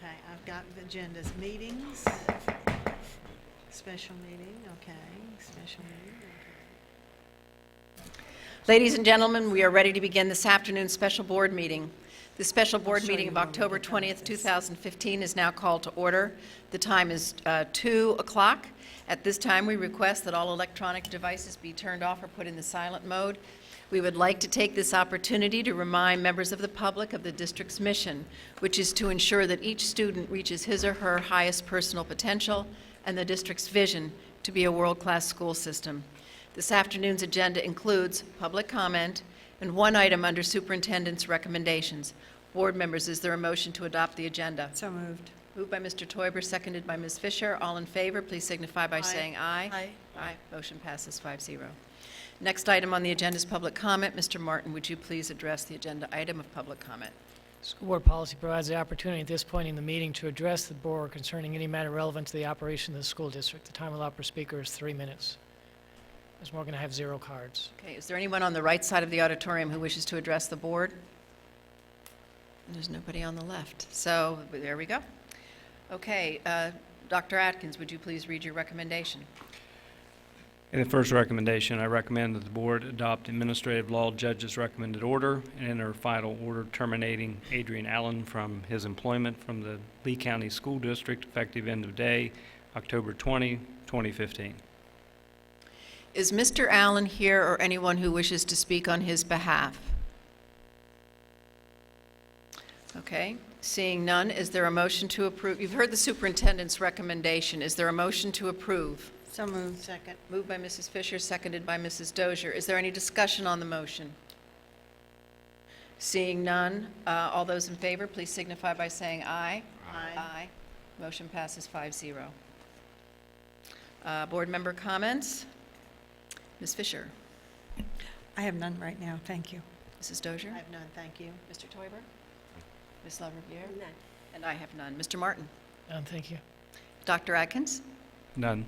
Okay, I've got the agendas, meetings, special meeting, okay, special meeting, okay. Ladies and gentlemen, we are ready to begin this afternoon's special board meeting. The special board show meeting you of when we October get done with 20th, this. 2015 is now called to order. The time is 2 o'clock. At this time, we request that all electronic devices be turned off or put in the silent mode. We would like to take this opportunity to remind members of the public of the district's mission, which is to ensure that each student reaches his or her highest personal potential and the district's vision to be a world-class school system. This afternoon's agenda includes public comment and one item under superintendent's recommendations. Board members, is there a motion to adopt the agenda? So moved. Moved by Mr. Teuber, seconded by Ms. Fisher. All in favor, please signify by Aye. saying aye. Aye. Aye. Motion passes 5-0. Next item on the agenda is public comment. Mr. Martin, would you please address the agenda item of public comment? School board policy provides the opportunity at this point in the meeting to address the board concerning any matter relevant to the operation of the school district. The time allowed per speaker is 3 minutes. Ms. Morgan, I have 0 cards. Okay, is there anyone on the right side of the auditorium who wishes to address the board? There's nobody on the left, so there we go. Okay, Dr. Atkins, would you please read your recommendation? In the first recommendation, I recommend that the board adopt administrative law judge's recommended order and enter final order terminating Adrian Allen from his employment from the Lee County School District effective end of day, October 20, 2015. Is Mr. Allen here or anyone who wishes to speak on his behalf? Okay, seeing none, is there a motion to approve? You've heard the superintendent's recommendation. Is there a motion to approve? So moved. Second. Moved by Mrs. Fisher, seconded by Mrs. Dozier. Is there any discussion on the motion? Seeing none, all those in favor, please signify by saying aye. Aye. Motion passes 5-0. Board member comments? Ms. Fisher. I have none right now, thank you. Mrs. Dozier. I have none, thank you. Mr. Teuber. Ms. LaRiviere. None. And I have none. Mr. Martin. None, thank you. Dr. Atkins. None.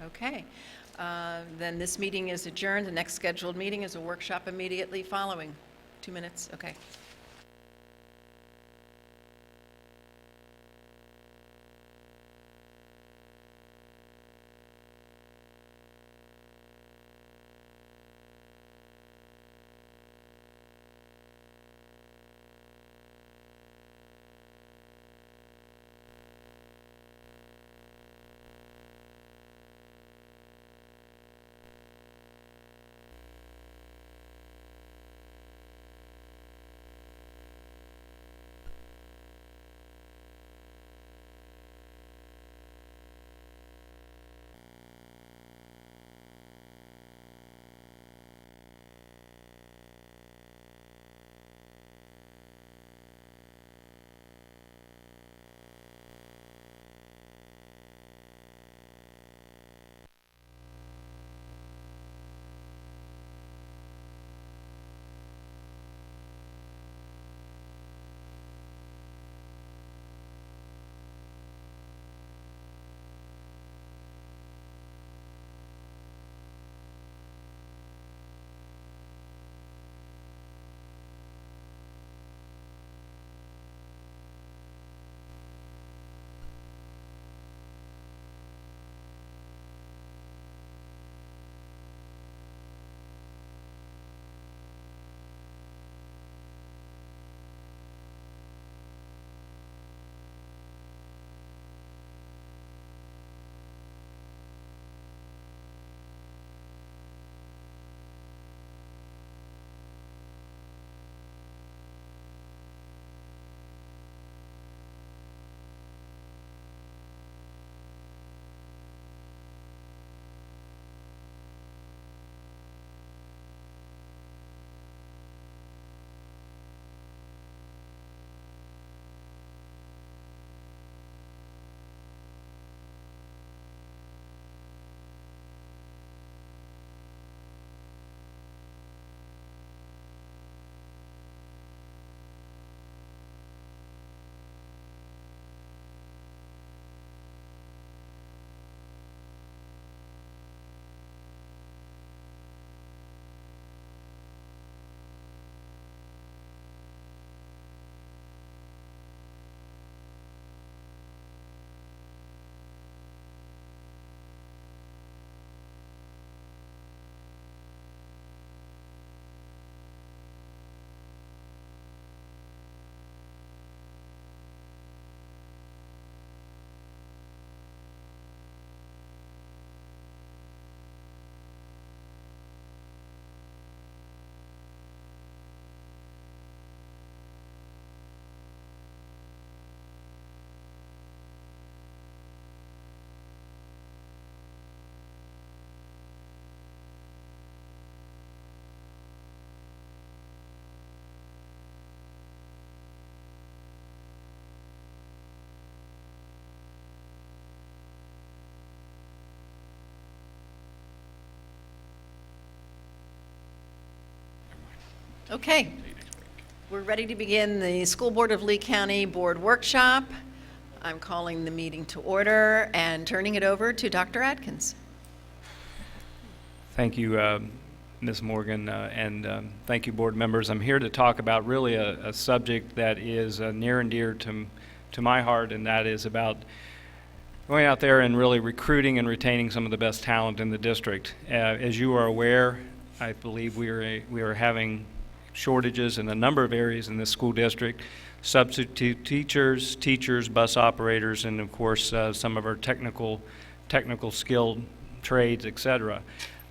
Okay. Then this meeting is adjourned. The next scheduled meeting is a workshop immediately following. 2 minutes, okay. Okay, we're ready to begin the School Board of Lee County Board Workshop. I'm calling the meeting to order and turning it over to Dr. Atkins. Thank you, Ms. Morgan, and thank you, board members. I'm here to talk about really a subject that is near and dear to my heart, and that is about going out there and really recruiting and retaining some of the best talent in the district. As you are aware, I believe we are having shortages in a number of areas in this school district: substitute teachers, bus operators, and of course some of our technical skilled trades, etc.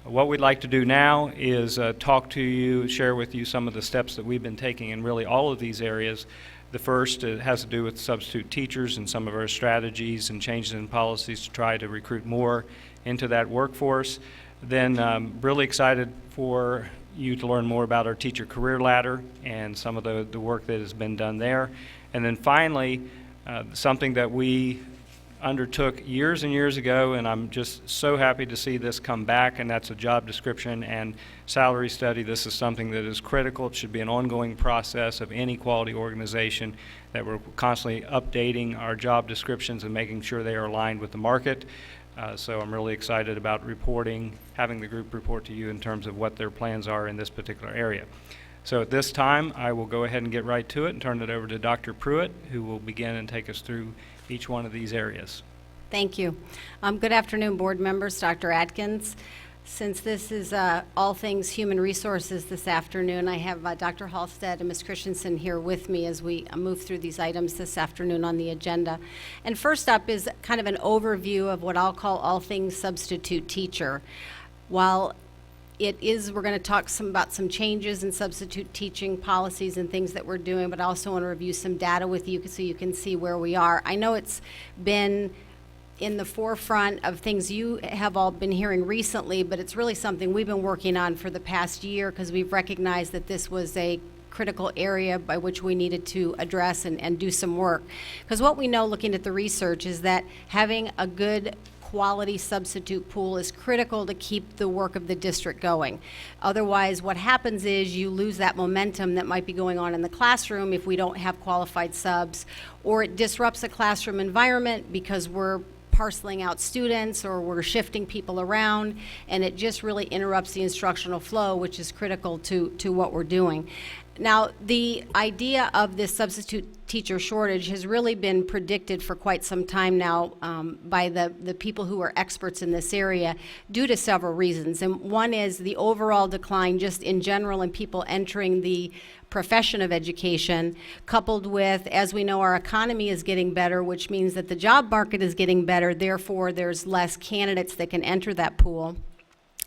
What we'd like to do now is talk to you, share with you some of the steps that we've been taking in really all of these areas. The first has to do with substitute teachers and some of our strategies and changes in policies to try to recruit more into that workforce. Then really excited for you to learn more about our teacher career ladder and some of the work that has been done there. And then finally, something that we undertook years and years ago, and I'm just so happy to see this come back, and that's a job description and salary study. This is something that is critical. It should be an ongoing process of any quality organization, that we're constantly updating our job descriptions and making sure they are aligned with the market. So I'm really excited about having the group report to you in terms of what their plans are in this particular area. So at this time, I will go ahead and get right to it and turn it over to Dr. Pruitt, who will begin and take us through each one of these areas. Thank you. Good afternoon, board members. Dr. Atkins. Since this is all things human resources this afternoon, I have Dr. Halstead and Ms. Christensen here with me as we move through these items this afternoon on the agenda. And first up is kind of an overview of what I'll call all things substitute teacher. While we're going to talk about some changes in substitute teaching policies and things that we're doing, but I also want to review some data with you so you can see where we are. I know it's been in the forefront of things you have all been hearing recently, but it's really something we've been working on for the past year because we've recognized that this was a critical area by which we needed to address and do some work. Because what we know looking at the research is that having a good quality substitute pool is critical to keep the work of the district going. Otherwise, what happens is you lose that momentum that might be going on in the classroom if we don't have qualified subs, or it disrupts the classroom environment because we're parceling out students or we're shifting people around, and it just really interrupts the instructional flow, which is critical to what we're doing. Now, the idea of this substitute teacher shortage has really been predicted for quite some time now by the people who are experts in this area due to several reasons. And one is the overall decline just in general in people entering the profession of education, coupled with, as we know, our economy is getting better, which means that the job market is getting better, therefore there's less candidates that can enter that pool.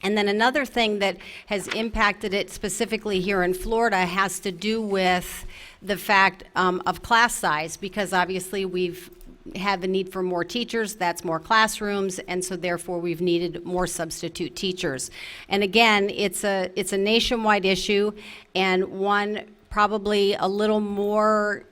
And then another thing that has impacted it specifically here in Florida has to do with the fact of class size, because obviously we've had the need for more teachers, that's more classrooms, and so therefore we've needed more substitute teachers. And again, it's a nationwide issue, and one probably a little more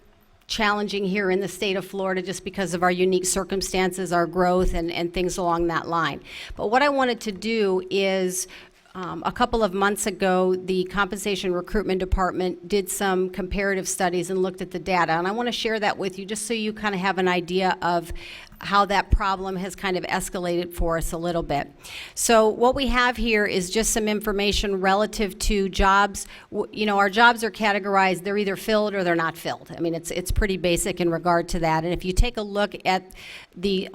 challenging here in the state of Florida just because of our unique circumstances, our growth, and things along that line. But what I wanted to do is, a couple of months ago, the Compensation Recruitment Department did some comparative studies and looked at the data, and I want to share that with you just so you kind of have an idea of how that problem has kind of escalated for us a little bit. So what we have here is just some information relative to jobs. You know, our jobs are categorized, they're either filled or they're not filled. I mean, it's pretty basic in regard to that. And if you take a look at the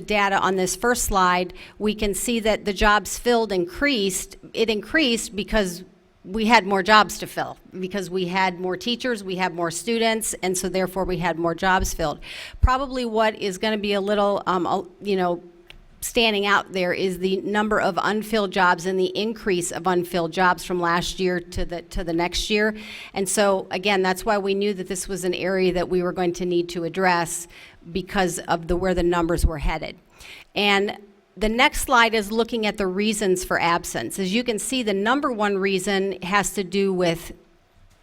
data on this first slide, we can see that the jobs filled increased. It increased because we had more jobs to fill, because we had more teachers, we had more students, and so therefore we had more jobs filled. Probably what is going to be a little, standing out there is the number of unfilled jobs and the increase of unfilled jobs from last year to the next year. And so again, that's why we knew that this was an area that we were going to need to address because of where the numbers were headed. And the next slide is looking at the reasons for absence. As you can see, the number one reason has to do with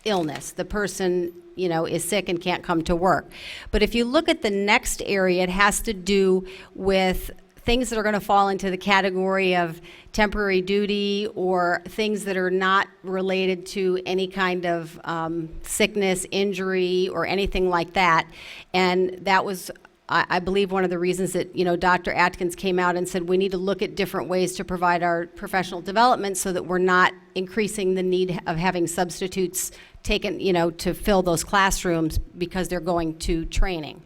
illness. The person, is sick and can't come to work. But if you look at the next area, it has to do with things that are going to fall into the category of temporary duty or things that are not related to any kind of sickness, injury, or anything like that. And that was, I believe, one of the reasons that, Dr. Atkins came out and said we need to look at different ways to provide our professional development so that we're not increasing the need of having substitutes taken, to fill those classrooms because they're going to training.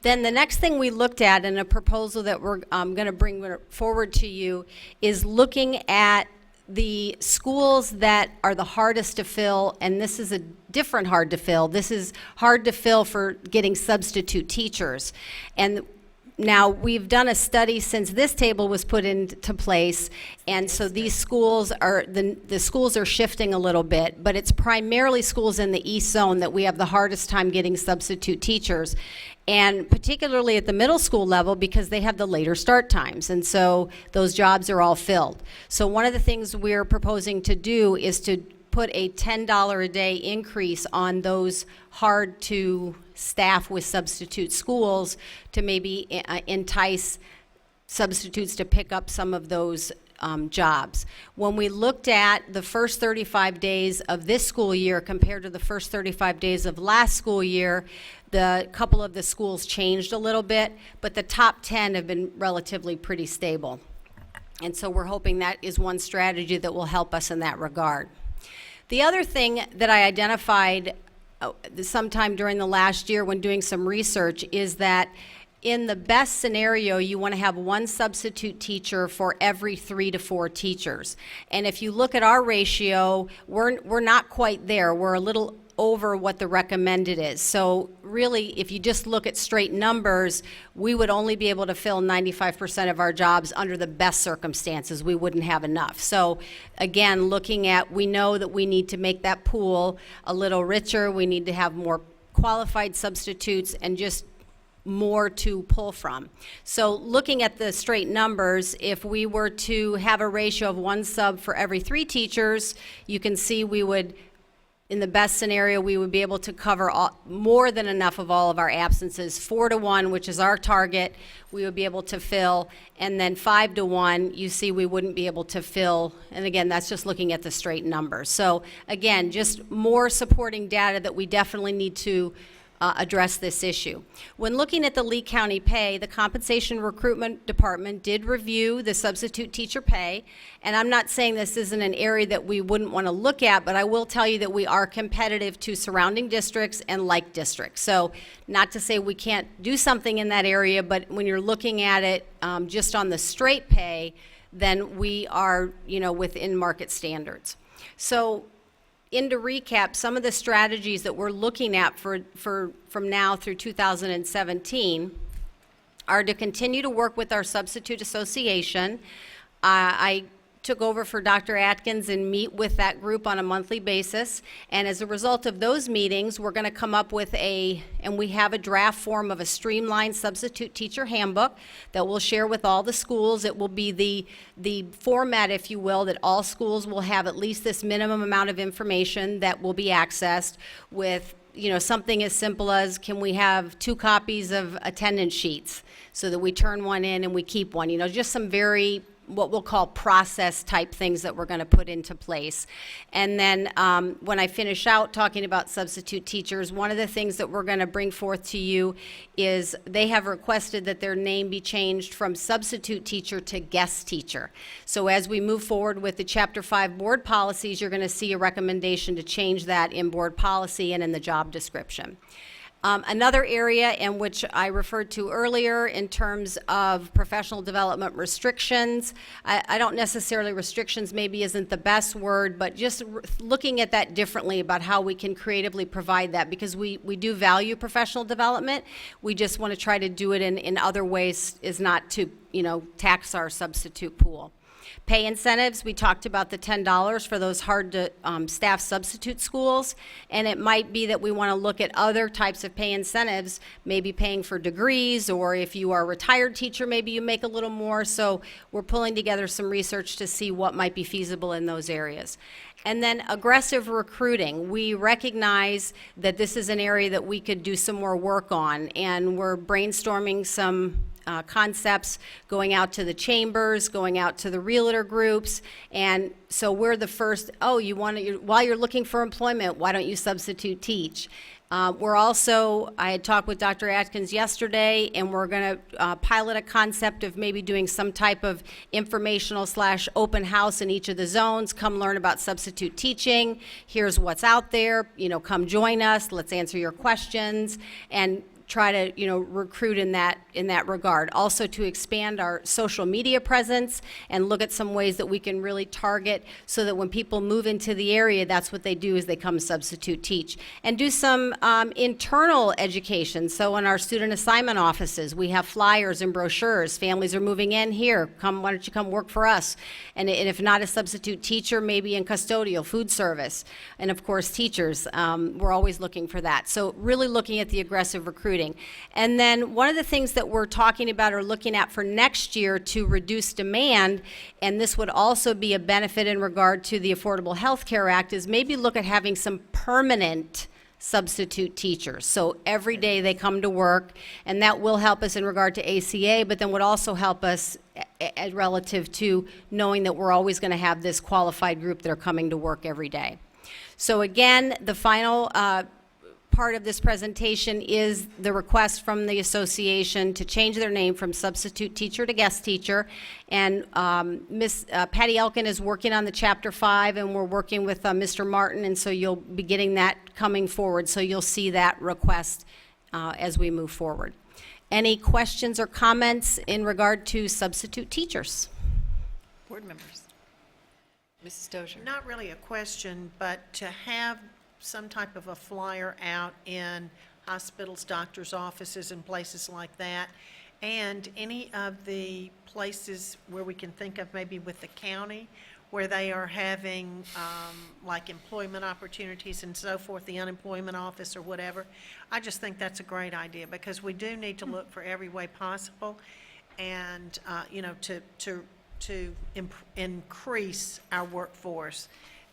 Then the next thing we looked at in a proposal that we're going to bring forward to you is looking at the schools that are the hardest to fill, and this is a different hard to fill. This is hard to fill for getting substitute teachers. And now, we've done a study since this table was put into place, and so these schools are, the schools are shifting a little bit, but it's primarily schools in the East Zone that we have the hardest time getting substitute teachers, and particularly at the middle school level because they have the later start times, and so those jobs are all filled. So one of the things we're proposing to do is to put a $10 a day increase on those hard to staff with substitute schools to maybe entice substitutes to pick up some of those jobs. When we looked at the first 35 days of this school year compared to the first 35 days of last school year, the couple of the schools changed a little bit, but the top 10 have been relatively pretty stable. And so we're hoping that is one strategy that will help us in that regard. The other thing that I identified sometime during the last year when doing some research is that in the best scenario, you want to have one substitute teacher for every 3 to 4 teachers. And if you look at our ratio, we're not quite there. We're a little over what the recommended is. So really, if you just look at straight numbers, we would only be able to fill 95% of our jobs under the best circumstances. We wouldn't have enough. So again, looking at, we know that we need to make that pool a little richer. We need to have more qualified substitutes and just more to pull from. So looking at the straight numbers, if we were to have a ratio of 1 sub for every 3 teachers, you can see we would, in the best scenario, we would be able to cover more than enough of all of our absences. 4 to 1, which is our target, we would be able to fill. And then 5 to 1, you see we wouldn't be able to fill. And again, that's just looking at the straight numbers. So again, just more supporting data that we definitely need to address this issue. When looking at the Lee County pay, the Compensation Recruitment Department did review the substitute teacher pay, and I'm not saying this isn't an area that we wouldn't want to look at, but I will tell you that we are competitive to surrounding districts and like districts. So not to say we can't do something in that area, but when you're looking at it just on the straight pay, then we are, within market standards. So to recap, some of the strategies that we're looking at from now through 2017 are to continue to work with our substitute association. I took over for Dr. Atkins and meet with that group on a monthly basis. And as a result of those meetings, we're going to come up with and we have a draft form of a streamlined substitute teacher handbook that we'll share with all the schools. It will be the format, if you will, that all schools will have at least this minimum amount of information that will be accessed with, something as simple as, can we have 2 copies of attendance sheets so that we turn one in and we keep one, just some very what we'll call process type things that we're going to put into place. And then when I finish out talking about substitute teachers, one of the things that we're going to bring forth to you is they have requested that their name be changed from substitute teacher to guest teacher. So as we move forward with the Chapter 5 board policies, you're going to see a recommendation to change that in board policy and in the job description. Another area in which I referred to earlier in terms of professional development restrictions, I don't necessarily, restrictions maybe isn't the best word, but just looking at that differently about how we can creatively provide that, because we do value professional development. We just want to try to do it in other ways, is not to, tax our substitute pool. Pay incentives, we talked about the $10 for those hard to staff substitute schools, and it might be that we want to look at other types of pay incentives, maybe paying for degrees, or if you are a retired teacher, maybe you make a little more. So we're pulling together some research to see what might be feasible in those areas. And then aggressive recruiting. We recognize that this is an area that we could do some more work on, and we're brainstorming some concepts, going out to the chambers, going out to the realtor groups. And so we're the first, oh, while you're looking for employment, why don't you substitute teach? We're also, I had talked with Dr. Atkins yesterday, and we're going to pilot a concept of maybe doing some type of informational/open house in each of the zones. Come learn about substitute teaching. Here's what's out there. Come join us. Let's answer your questions and try to, recruit in that regard. Also to expand our social media presence and look at some ways that we can really target so that when people move into the area, that's what they do is they come substitute teach. And do some internal education. So in our student assignment offices, we have flyers and brochures. Families are moving in here. Why don't you come work for us? And if not a substitute teacher, maybe in custodial, food service. And of course, teachers. We're always looking for that. So really looking at the aggressive recruiting. And then one of the things that we're talking about or looking at for next year to reduce demand, and this would also be a benefit in regard to the Affordable Health Care Act, is maybe look at having some permanent substitute teachers. So every day they come to work, and that will help us in regard to ACA, but then would also help us relative to knowing that we're always going to have this qualified group that are coming to work every day. So again, the final part of this presentation is the request from the association to change their name from substitute teacher to guest teacher. And Miss Patty Elkin is working on the Chapter 5, and we're working with Mr. Martin, and so you'll be getting that coming forward. So you'll see that request as we move forward. Any questions or comments in regard to substitute teachers? Board members. Mrs. Dozier. Not really a question, but to have some type of a flyer out in hospitals, doctors' offices, and places like that, and any of the places where we can think of maybe with the county, where they are having like employment opportunities and so forth, the unemployment office or whatever. I just think that's a great idea, because we do need to look for every way possible and, to increase our workforce.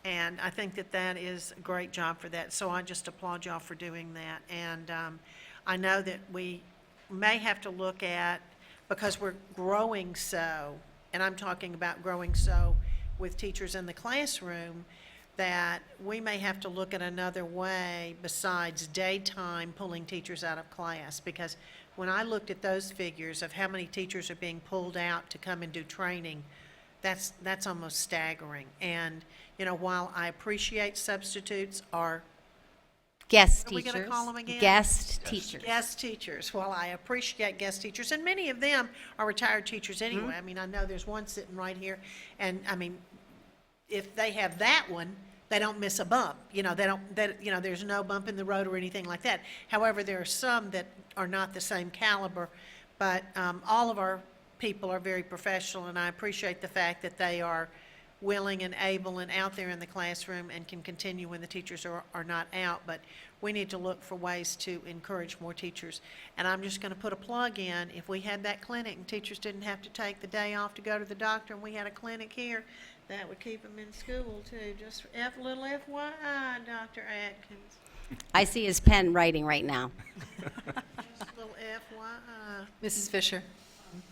And I think that that is a great job for that. So I just applaud y'all for doing that. And I know that we may have to look at, because we're growing so, and I'm talking about growing so with teachers in the classroom, that we may have to look at another way besides daytime pulling teachers out of class. Because when I looked at those figures of how many teachers are being pulled out to come and do training, that's almost staggering. And while I appreciate substitutes or Guest Are we teachers. gonna call them again? Guest teachers. guest teachers, while I appreciate guest teachers, and many of them are retired teachers anyway. I mean, I know there's one sitting right here, and I mean, if they have that one, they don't miss a bump. There's no bump in the road or anything like that. However, there are some that are not the same caliber, but all of our people are very professional, and I appreciate the fact that they are willing and able and out there in the classroom and can continue when the teachers are not out. But we need to look for ways to encourage more teachers. And I'm just going to put a plug in. If we had that clinic and teachers didn't have to take the day off to go to the doctor, and we had a clinic here, that would keep them in school too. Just little FYI, Dr. Atkins. I see his pen writing right now. Just a little FYI. Mrs. Fisher.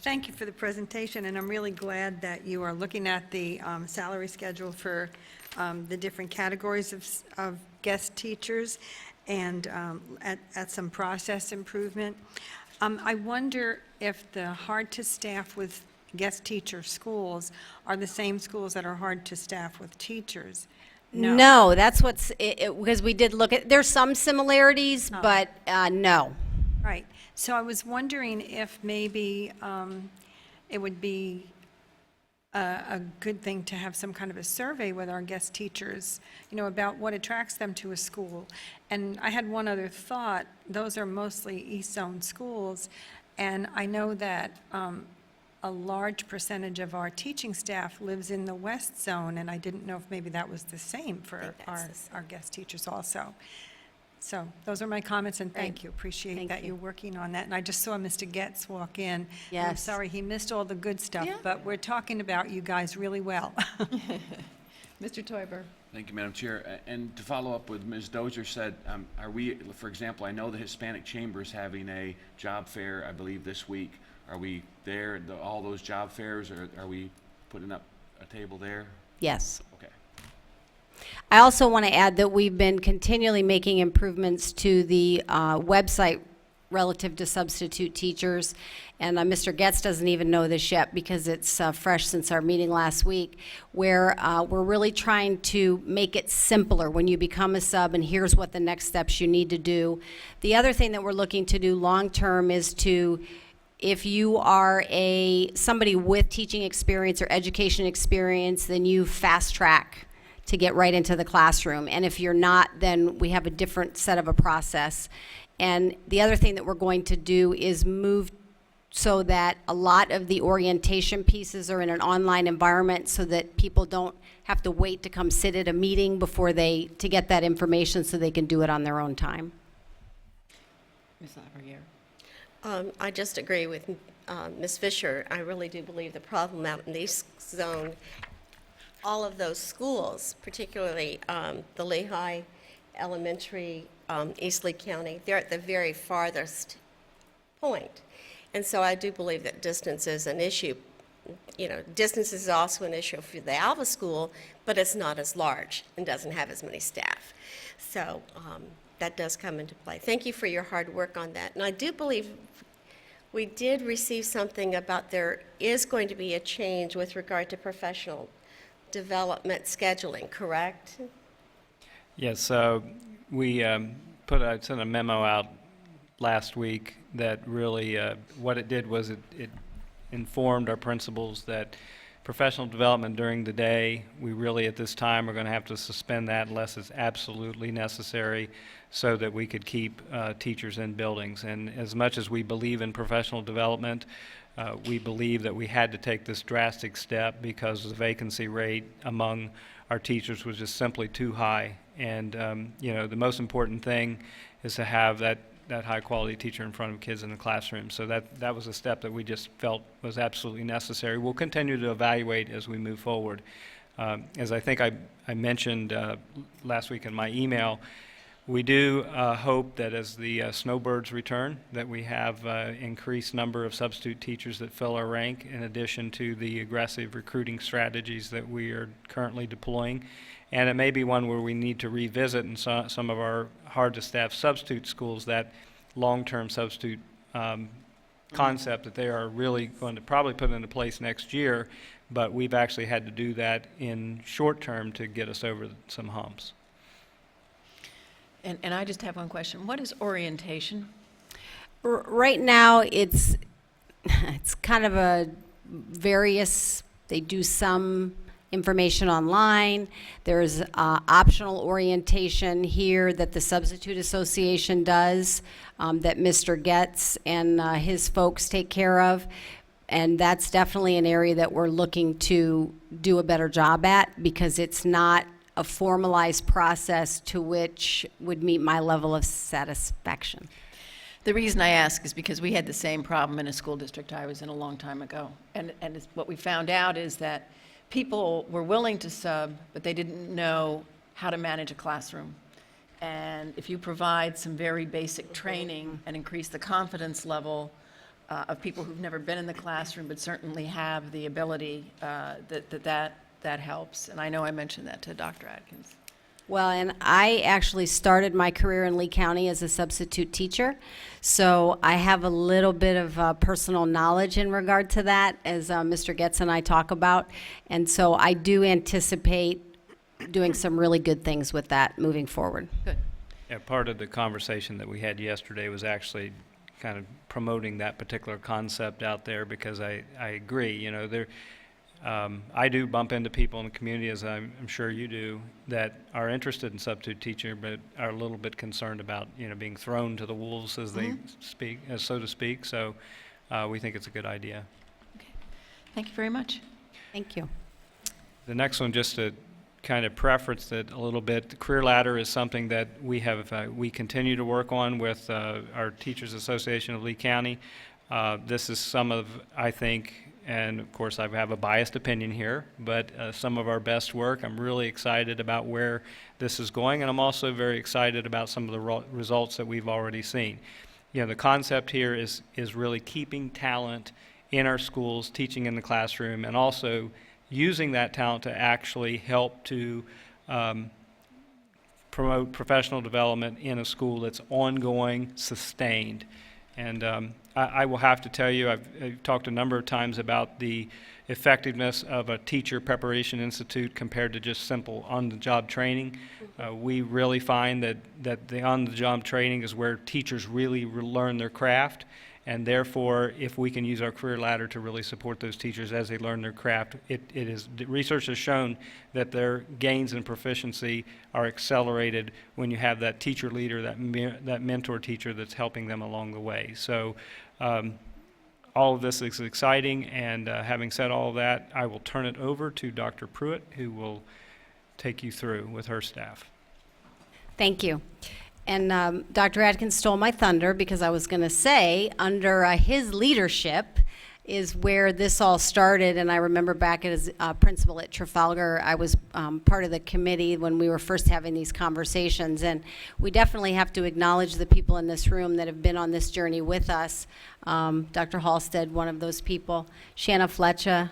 Thank you for the presentation, and I'm really glad that you are looking at the salary schedule for the different categories of guest teachers and at some process improvement. I wonder if the hard-to-staff with guest teacher schools are the same schools that are hard to staff with teachers. No, that's what's, because we did look at, there's some similarities, but no. Right. So I was wondering if maybe it would be a good thing to have some kind of a survey with our guest teachers, about what attracts them to a school. And I had one other thought. Those are mostly East Zone schools, and I know that a large percentage of our teaching staff lives in the West Zone, and I didn't know if maybe that was the same for our guest teachers also. So those are my comments, and thank you. Appreciate Thank that you. you're working on that. And I just saw Mr. Getz walk in. I'm Yes. sorry, he missed all the good stuff, Yeah. but we're talking about you guys really well. Mr. Toiber. Thank you, Madam Chair. And to follow up with Ms. Dozier said, are we, for example, I know the Hispanic Chamber is having a job fair, I believe, this week Are we there, all those job fairs, or are we putting up a table there? Yes. Okay. I also want to add that we've been continually making improvements to the website relative to substitute teachers. And Mr. Getz doesn't even know this yet because it's fresh since our meeting last week, where we're really trying to make it simpler when you become a sub, and here's what the next steps you need to do. The other thing that we're looking to do long-term is to, if you are somebody with teaching experience or education experience, then you fast track to get right into the classroom. And if you're not, then we have a different set of a process. And the other thing that we're going to do is move so that a lot of the orientation pieces are in an online environment so that people don't have to wait to come sit at a meeting to get that information so they can do it on their own time. Ms. Laverriere. I just agree with Ms. Fisher. I really do believe the problem out in the East Zone, all of those schools, particularly the Lehigh Elementary, East Lee County, they're at the very farthest point. And so I do believe that distance is an issue. You know, distance is also an issue for the Alva School, but it's not as large and doesn't have as many staff. So that does come into play. Thank you for your hard work on that. And I do believe we did receive something about there is going to be a change with regard to professional development scheduling, correct? Yes, we sent a memo out last week that really, what it did was it informed our principals that professional development during the day, we really at this time are going to have to suspend that unless it's absolutely necessary so that we could keep teachers in buildings. And as much as we believe in professional development, we believe that we had to take this drastic step because the vacancy rate among our teachers was just simply too high. And you know, the most important thing is to have that high-quality teacher in front of kids in the classroom. So that was a step that we just felt was absolutely necessary. We'll continue to evaluate as we move forward. As I think I mentioned last week in my email, we do hope that as the snowbirds return, that we have increased number of substitute teachers that fill our rank, in addition to the aggressive recruiting strategies that we are currently deploying. And it may be one where we need to revisit in some of our hard-to-staff substitute schools that long-term substitute concept that they are really going to probably put into place next year, but we've actually had to do that in short term to get us over some humps. And I just have one question. What is orientation? Right now, it's kind of a various, they do some information online. There's optional orientation here that the Substitute Association does that Mr. Getz and his folks take care of. And that's definitely an area that we're looking to do a better job at because it's not a formalized process to which would meet my level of satisfaction. The reason I ask is because we had the same problem in a school district I was in a long time ago. And what we found out is that people were willing to sub, but they didn't know how to manage a classroom. And if you provide some very basic training and increase the confidence level of people who've never been in the classroom but certainly have the ability, that helps. And I know I mentioned that to Dr. Atkins. Well, and I actually started my career in Lee County as a substitute teacher, so I have a little bit of personal knowledge in regard to that, as Mr. Getz and I talk about, and so I do anticipate doing some really good things with that moving forward. Good. Yeah, part of the conversation that we had yesterday was actually kind of promoting that particular concept out there because I agree, you know, I do bump into people in the community, as I'm sure you do, that are interested in substitute teaching, but are a little bit concerned about, you know, being thrown to the wolves, as they speak, so to speak. So we think it's a good idea. Okay. Thank you very much. Thank you. The next one, just to kind of preference it a little bit, the Career Ladder is something that we continue to work on with our Teachers Association of Lee County. This is some of, I think, and of course I have a biased opinion here, but some of our best work. I'm really excited about where this is going, and I'm also very excited about some of the results that we've already seen. the concept here is really keeping talent in our schools, teaching in the classroom, and also using that talent to actually help to promote professional development in a school that's ongoing, sustained. And I will have to tell you, I've talked a number of times about the effectiveness of a teacher preparation institute compared to just simple on-the-job training. We really find that the on-the-job training is where teachers really learn their craft, and therefore, if we can use our career ladder to really support those teachers as they learn their craft, the research has shown that their gains in proficiency are accelerated when you have that teacher leader, that mentor teacher that's helping them along the way. So all of this is exciting, and having said all of that, I will turn it over to Dr. Pruitt, who will take you through with her staff. Thank you. And Dr. Atkins stole my thunder, because I was going to say, under his leadership is where this all started. And I remember back as principal at Trafalgar, I was part of the committee when we were first having these conversations. And we definitely have to acknowledge the people in this room that have been on this journey with us. Dr. Halstead, one of those people. Shanna Fletcher,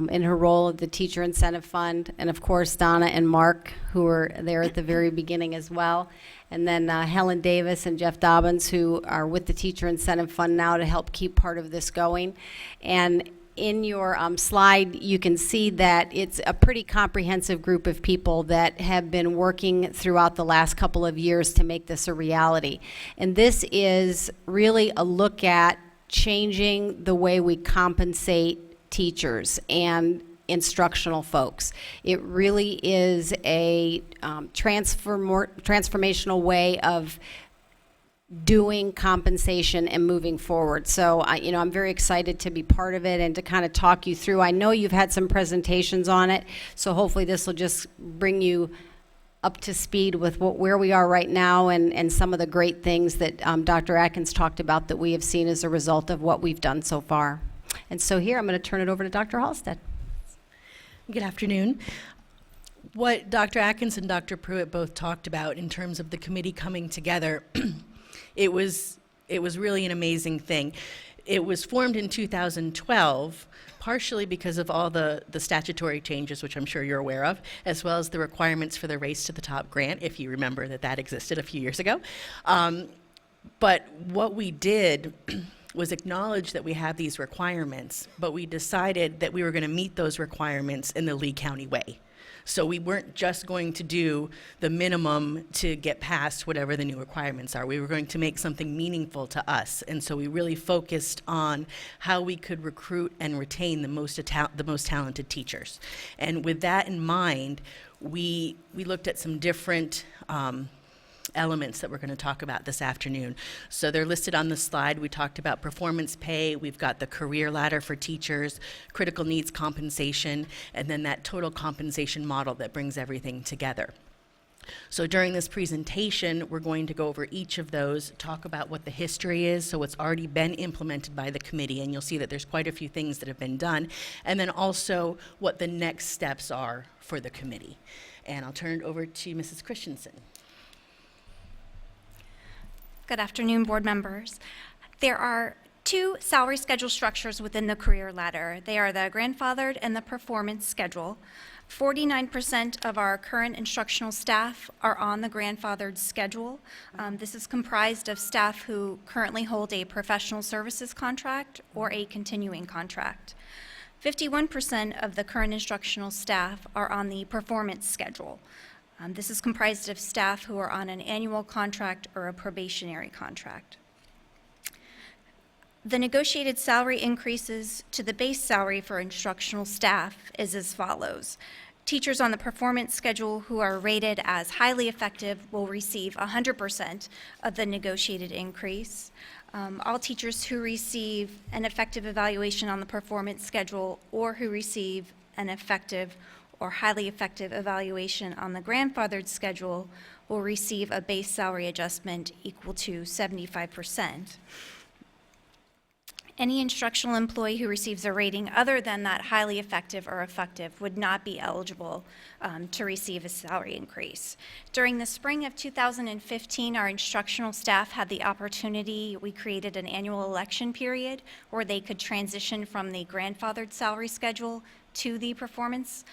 in her role of the Teacher Incentive Fund, and of course Donna and Mark, who were there at the very beginning as well, and then Helen Davis and Jeff Dobbins, who are with the Teacher Incentive Fund now to help keep part of this going. And in your slide, you can see that it's a pretty comprehensive group of people that have been working throughout the last couple of years to make this a reality. And this is really a look at changing the way we compensate teachers and instructional folks. It really is a transformational way of doing compensation and moving forward. So I'm very excited to be part of it and to kind of talk you through. I know you've had some presentations on it, so hopefully this will just bring you up to speed with where we are right now and some of the great things that Dr. Atkins talked about that we have seen as a result of what we've done so far. And so here, I'm going to turn it over to Dr. Halstead. Good afternoon. What Dr. Atkins and Dr. Pruitt both talked about in terms of the committee coming together, it was really an amazing thing. It was formed in 2012, partially because of all the statutory changes, which I'm sure you're aware of, as well as the requirements for the Race to the Top grant, if you remember that existed a few years ago. But what we did was acknowledge that we have these requirements, but we decided that we were going to meet those requirements in the Lee County way. So we weren't just going to do the minimum to get past whatever the new requirements are. We were going to make something meaningful to us. And so we really focused on how we could recruit and retain the most talented teachers. And with that in mind, we looked at some different elements that we're going to talk about this afternoon. So they're listed on the slide. We talked about performance pay, we've got the career ladder for teachers, critical needs compensation, and then that total compensation model that brings everything together. So during this presentation, we're going to go over each of those, talk about what the history is, so what's already been implemented by the committee, and you'll see that there's quite a few things that have been done, and then also what the next steps are for the committee. And I'll turn it over to Mrs. Christensen. Good afternoon, board members. There are two salary schedule structures within the career ladder. They are the grandfathered and the performance schedule. 49% of our current instructional staff are on the grandfathered schedule. This is comprised of staff who currently hold a professional services contract or a continuing contract. 51% of the current instructional staff are on the performance schedule. This is comprised of staff who are on an annual contract or a probationary contract. The negotiated salary increases to the base salary for instructional staff is as follows. Teachers on the performance schedule who are rated as highly effective will receive 100% of the negotiated increase. All teachers who receive an effective evaluation on the performance schedule or who receive an effective or highly effective evaluation on the grandfathered schedule will receive a base salary adjustment equal to 75%. Any instructional employee who receives a rating other than that highly effective or effective would not be eligible to receive a salary increase. During the spring of 2015, our instructional staff had the opportunity, we created an annual election period where they could transition from the grandfathered salary schedule to the performance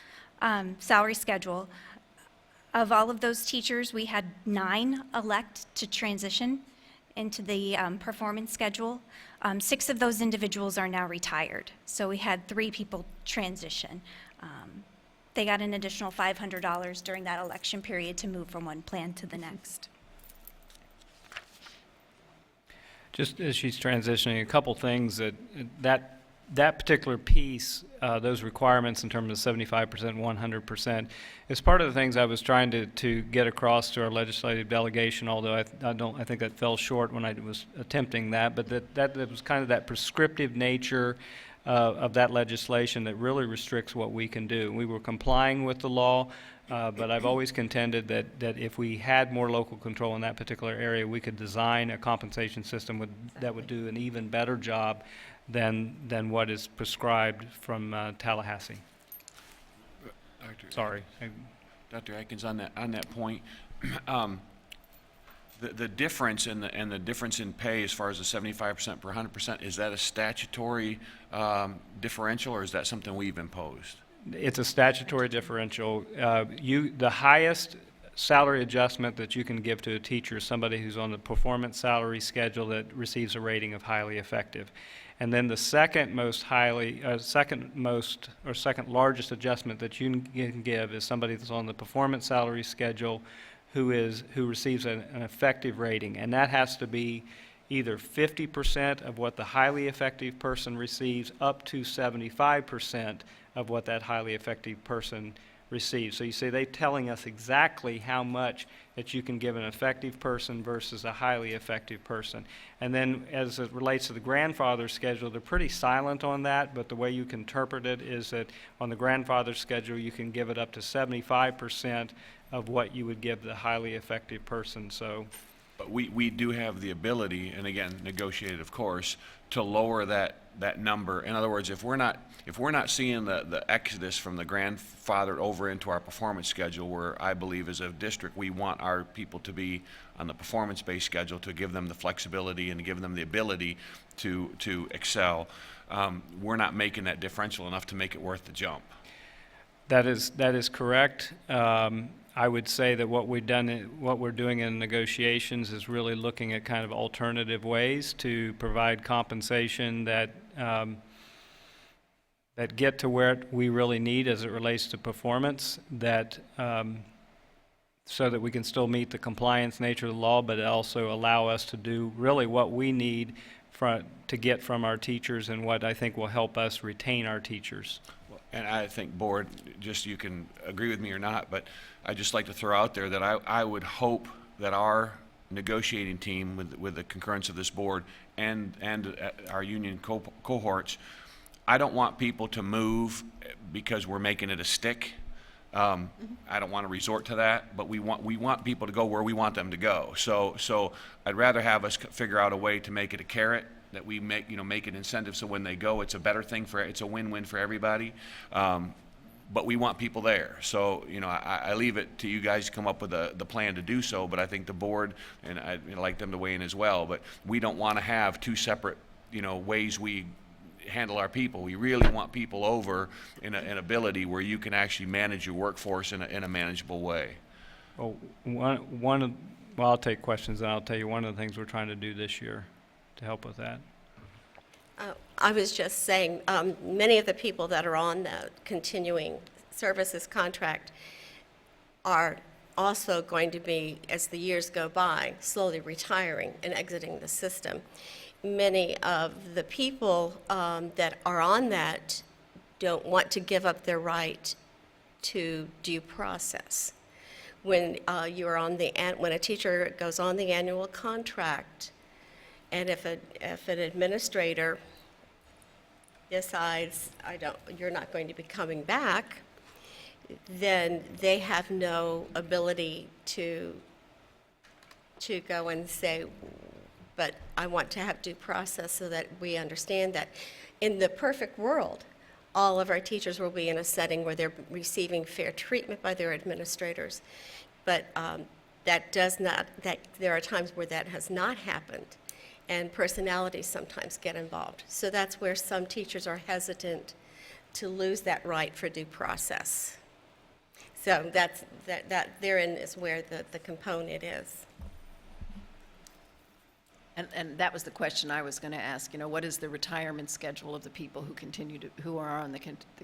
salary schedule. Of all of those teachers, we had 9 elect to transition into the performance schedule. 6 of those individuals are now retired. So we had 3 people transition. They got an additional $500 during that election period to move from one plan to the next. Just as she's transitioning, a couple things that particular piece, those requirements in terms of 75%, 100%, is part of the things I was trying to get across to our legislative delegation, although I think that fell short when I was attempting that, but that was kind of that prescriptive nature of that legislation that really restricts what we can do. We were complying with the law, but I've always contended that if we had more local control in that particular area, we could design a compensation system that would do an even better job than what is prescribed from Tallahassee. Sorry. Dr. Atkins, on that point, the difference and the difference in pay as far as the 75% per 100%, is that a statutory differential, or is that something we've imposed? It's a statutory differential. The highest salary adjustment that you can give to a teacher is somebody who's on the performance salary schedule that receives a rating of highly effective. And then the second largest adjustment that you can give is somebody that's on the performance salary schedule who receives an effective rating, and that has to be either 50% of what the highly effective person receives up to 75% of what that highly effective person receives. So you see, they're telling us exactly how much that you can give an effective person versus a highly effective person. And then as it relates to the grandfather schedule, they're pretty silent on that, but the way you can interpret it is that on the grandfather schedule, you can give it up to 75% of what you would give the highly effective person. So, But we do have the ability, and again, negotiated, of course, to lower that number. In other words, if we're not seeing the exodus from the grandfather over into our performance schedule, where I believe as a district we want our people to be on the performance-based schedule to give them the flexibility and to give them the ability to excel, we're not making that differential enough to make it worth the jump. that is correct. I would say that what we're doing in negotiations is really looking at kind of alternative ways to provide compensation that get to where we really need as it relates to performance, so that we can still meet the compliance nature of the law, but also allow us to do really what we need to get from our teachers and what I think will help us retain our teachers. And I think, Board, just you can agree with me or not, but I'd just like to throw out there that I would hope that our negotiating team, with the concurrence of this Board and our union cohorts, I don't want people to move because we're making it a stick. I don't want to resort to that, but we want people to go where we want them to go. So I'd rather have us figure out a way to make it a carrot, that we make it incentive, so when they go, it's a better thing it's a win-win for everybody. But we want people there. So, I leave it to you guys to come up with the plan to do so, but I think the Board, and I'd like them to weigh in as well, but we don't want to have 2 separate, ways we handle our people. We really want people over in an ability where you can actually manage your workforce in a manageable way. Well, I'll take questions, and I'll tell you one of the things we're trying to do this year to help with that. I was just saying, many of the people that are on the continuing services contract are also going to be, as the years go by, slowly retiring and exiting the system. Many of the people that are on that don't want to give up their right to due process. When when a teacher goes on the annual contract, and if an administrator decides you're not going to be coming back, then they have no ability to go and say, but I want to have due process so that we understand that in the perfect world, all of our teachers will be in a setting where they're receiving fair treatment by their administrators. But that there are times where that has not happened, and personalities sometimes get involved. So that's where some teachers are hesitant to lose that right for due process. So that therein is where the component is. And that was the question I was going to ask, what is the retirement schedule of the people who are on the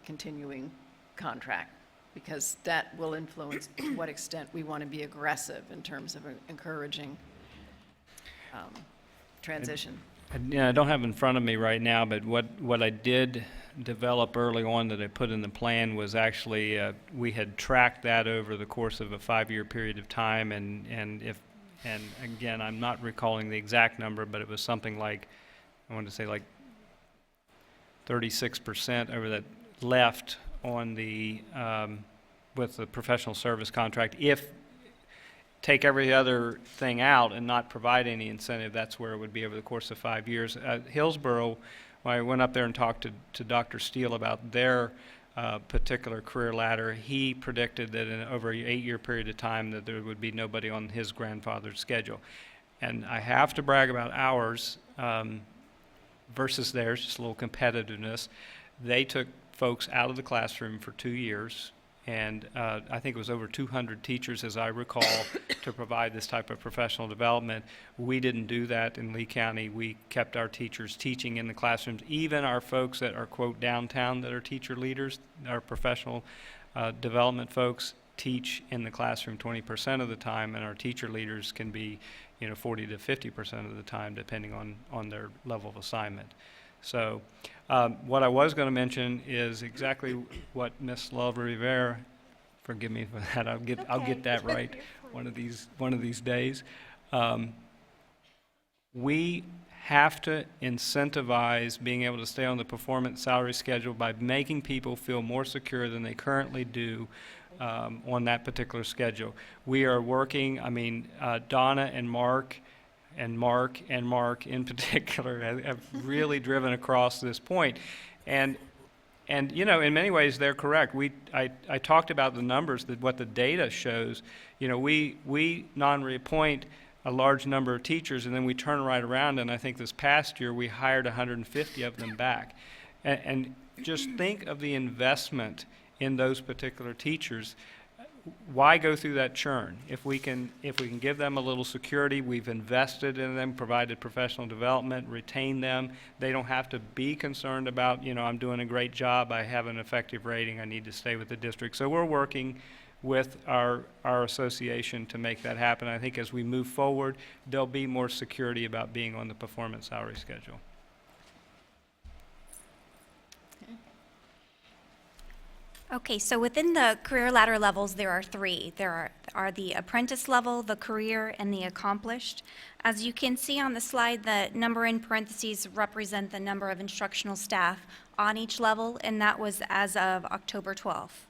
continuing contract? Because that will influence to what extent we want to be aggressive in terms of encouraging transition. I don't have in front of me right now, but what I did develop early on that I put in the plan was actually, we had tracked that over the course of a 5-year period of time, and again, I'm not recalling the exact number, but it was something like, I want to say like 36% over that left on the, with the professional service contract. If take every other thing out and not provide any incentive, that's where it would be over the course of 5 years. Hillsborough, when I went up there and talked to Dr. Steele about their particular career ladder, he predicted that in over an 8-year period of time that there would be nobody on his grandfather's schedule. And I have to brag about ours versus theirs, just a little competitiveness. They took folks out of the classroom for 2 years, and I think it was over 200 teachers, as I recall, to provide this type of professional development. We didn't do that in Lee County. We kept our teachers teaching in the classrooms. Even our folks that are, quote, downtown that are teacher leaders, our professional development folks, teach in the classroom 20% of the time, and our teacher leaders can be 40 to 50% of the time, depending on their level of assignment. So what I was going to mention is exactly what Ms. Love Rivera, forgive me for that, I'll get that right one of these days. We have to incentivize being able to stay on the performance salary schedule by making people feel more secure than they currently do on that particular schedule. We are working, Donna and Mark in particular have really driven across this point. And in many ways they're correct. I talked about the numbers, what the data shows. We non-reappoint a large number of teachers, and then we turn right around, and I think this past year we hired 150 of them back. And just think of the investment in those particular teachers. Why go through that churn? If we can give them a little security, we've invested in them, provided professional development, retained them. They don't have to be concerned about, I'm doing a great job, I have an effective rating, I need to stay with the district. So we're working with our association to make that happen. I think as we move forward, there'll be more security about being on the performance salary schedule. Okay, so within the career ladder levels, there are 3. There are the apprentice level, the career, and the accomplished. As you can see on the slide, the number in parentheses represent the number of instructional staff on each level, and that was as of October 12th.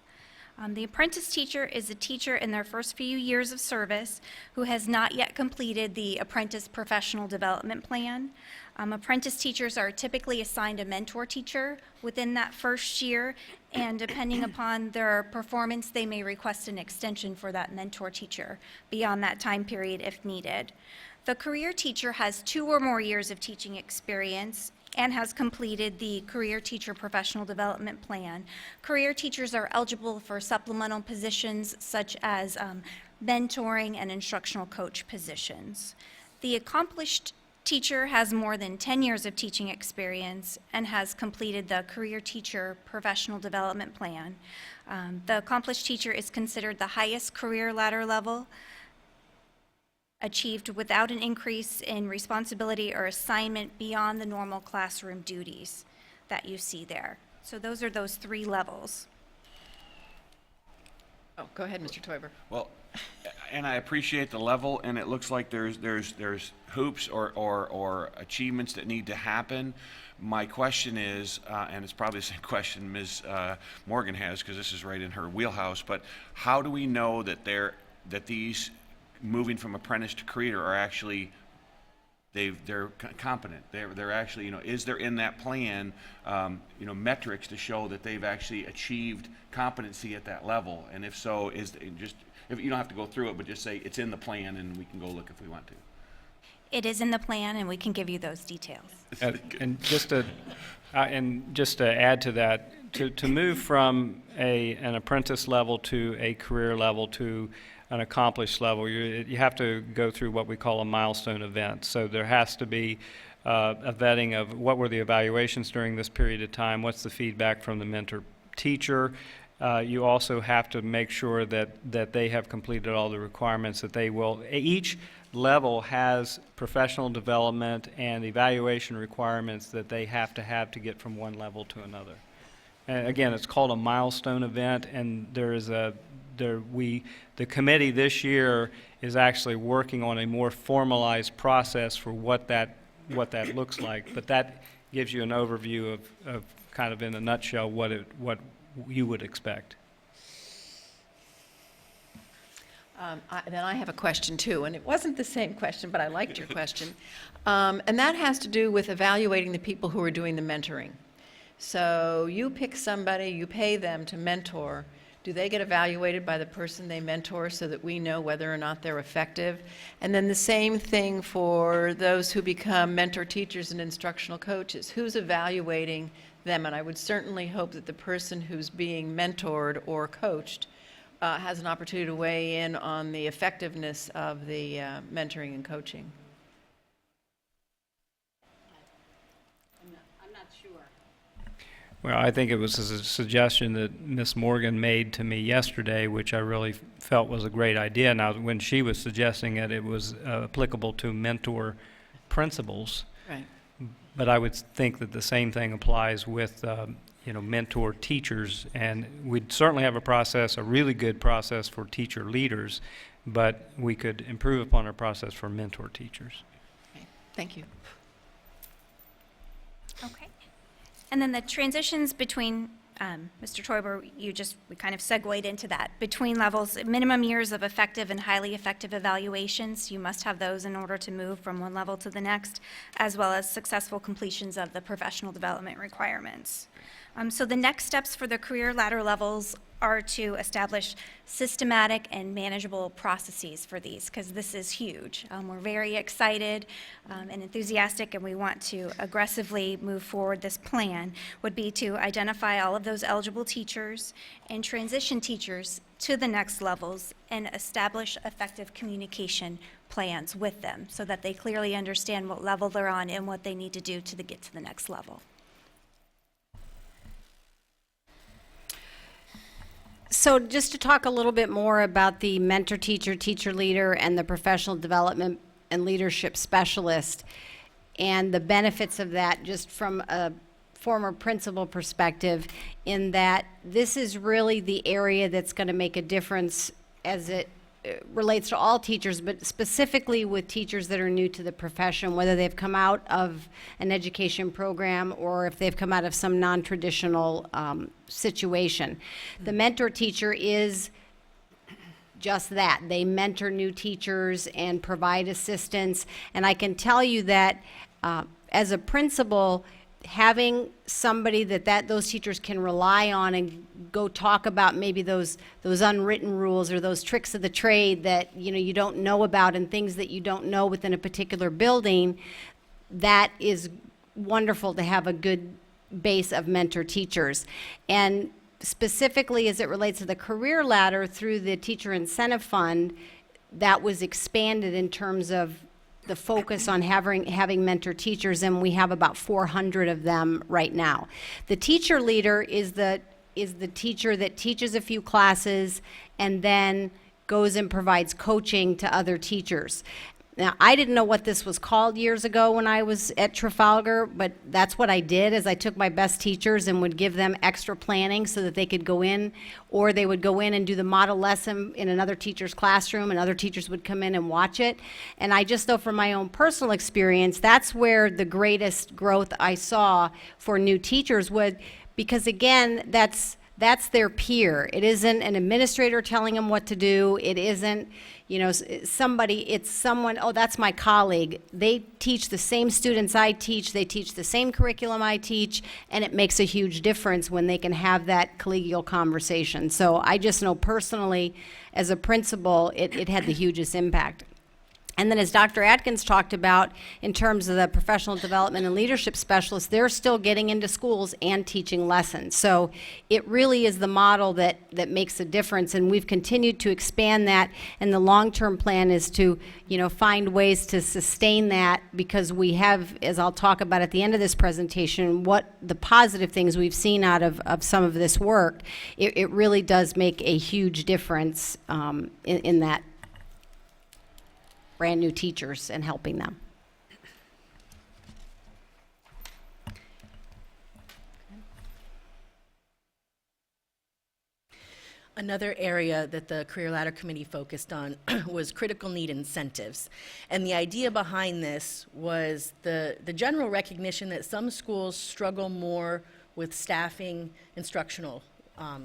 The apprentice teacher is a teacher in their first few years of service who has not yet completed the apprentice professional development plan. Apprentice teachers are typically assigned a mentor teacher within that first year, and depending upon their performance, they may request an extension for that mentor teacher beyond that time period if needed. The career teacher has 2 or more years of teaching experience and has completed the Career Teacher Professional Development Plan. Career teachers are eligible for supplemental positions such as mentoring and instructional coach positions. The accomplished teacher has more than 10 years of teaching experience and has completed the Career Teacher Professional Development Plan. The accomplished teacher is considered the highest career ladder level, achieved without an increase in responsibility or assignment beyond the normal classroom duties that you see there. So those are those 3 levels. Oh, go ahead, Mr. Teuber. Well, and I appreciate the level, and it looks like there's hoops or achievements that need to happen. My question is, and it's probably the same question Ms. Morgan has, because this is right in her wheelhouse, but how do we know that these moving from apprentice to career are actually they're competent. They're actually, is there in that plan, metrics to show that they've actually achieved competency at that level? And if so, if you don't have to go through it, but just say it's in the plan and we can go look if we want to. It is in the plan, and we can give you those details. And just to add to that, to move from an apprentice level to a career level to an accomplished level, you have to go through what we call a milestone event. So there has to be a vetting of what were the evaluations during this period of time, what's the feedback from the mentor teacher. You also have to make sure that they have completed all the requirements that they will. Each level has professional development and evaluation requirements that they have to get from one level to another. And again, it's called a milestone event, and the committee this year is actually working on a more formalized process for what that looks like. But that gives you an overview of kind of in a nutshell what you would expect. Then I have a question too, and it wasn't the same question, but I liked your question. And that has to do with evaluating the people who are doing the mentoring. So you pick somebody, you pay them to mentor. Do they get evaluated by the person they mentor so that we know whether or not they're effective? And then the same thing for those who become mentor teachers and instructional coaches. Who's evaluating them? And I would certainly hope that the person who's being mentored or coached has an opportunity to weigh in on the effectiveness of the mentoring and coaching. I'm not sure. Well, I think it was a suggestion that Ms. Morgan made to me yesterday, which I really felt was a great idea. Now, when she was suggesting it, it was applicable to mentor principals. Right. But I would think that the same thing applies with, mentor teachers. And we'd certainly have a really good process for teacher leaders, but we could improve upon our process for mentor teachers. Okay. Thank you. Okay. And then the transitions between, Mr. Toiber, we kind of segued into that. Between levels, minimum years of effective and highly effective evaluations, you must have those in order to move from one level to the next, as well as successful completions of the professional development requirements. So the next steps for the career ladder levels are to establish systematic and manageable processes for these, because this is huge. We're very excited and enthusiastic, and we want to aggressively move forward. This plan would be to identify all of those eligible teachers and transition teachers to the next levels and establish effective communication plans with them so that they clearly understand what level they're on and what they need to do to get to the next level. So just to talk a little bit more about the mentor teacher, teacher leader, and the professional development and leadership specialist, and the benefits of that just from a former principal perspective, in that this is really the area that's going to make a difference as it relates to all teachers, but specifically with teachers that are new to the profession, whether they've come out of an education program or if they've come out of some non-traditional situation. The mentor teacher is just that. They mentor new teachers and provide assistance. And I can tell you that as a principal, having somebody that those teachers can rely on and go talk about maybe those unwritten rules or those tricks of the trade that you don't know about and things that you don't know within a particular building, that is wonderful to have a good base of mentor teachers. And specifically as it relates to the career ladder through the Teacher Incentive Fund, that was expanded in terms of the focus on having mentor teachers, and we have about 400 of them right now. The teacher leader is the teacher that teaches a few classes and then goes and provides coaching to other teachers. Now, I didn't know what this was called years ago when I was at Trafalgar, but that's what I did, is I took my best teachers and would give them extra planning so that they could go in, or they would go in and do the model lesson in another teacher's classroom, and other teachers would come in and watch it. And I just know from my own personal experience, that's where the greatest growth I saw for new teachers would, because again, that's that's their peer. It isn't an administrator telling them what to do. It isn't, somebody, it's someone, oh, that's my colleague. They teach the same students I teach, they teach the same curriculum I teach, and it makes a huge difference when they can have that collegial conversation. So I just know personally, as a principal, it had the hugest impact. And then as Dr. Atkins talked about, in terms of the professional development and leadership specialists, they're still getting into schools and teaching lessons. So it really is the model that makes a difference, and we've continued to expand that, and the long-term plan is to, find ways to sustain that, because we have, as I'll talk about at the end of this presentation, what the positive things we've seen out of some of this work. It really does make a huge difference in that brand new teachers and helping them. Another area that the Career Ladder Committee focused on was critical need incentives. And the idea behind this was the general recognition that some schools struggle more with staffing instructional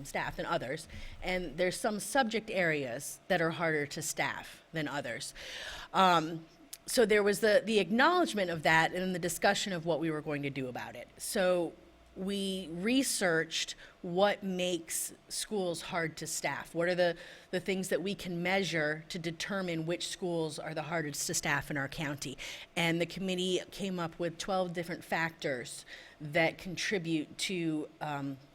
staff than others, and there's some subject areas that are harder to staff than others. So there was the acknowledgement of that and the discussion of what we were going to do about it. So we researched what makes schools hard to staff. What are the things that we can measure to determine which schools are the hardest to staff in our county? And the committee came up with 12 different factors that contribute to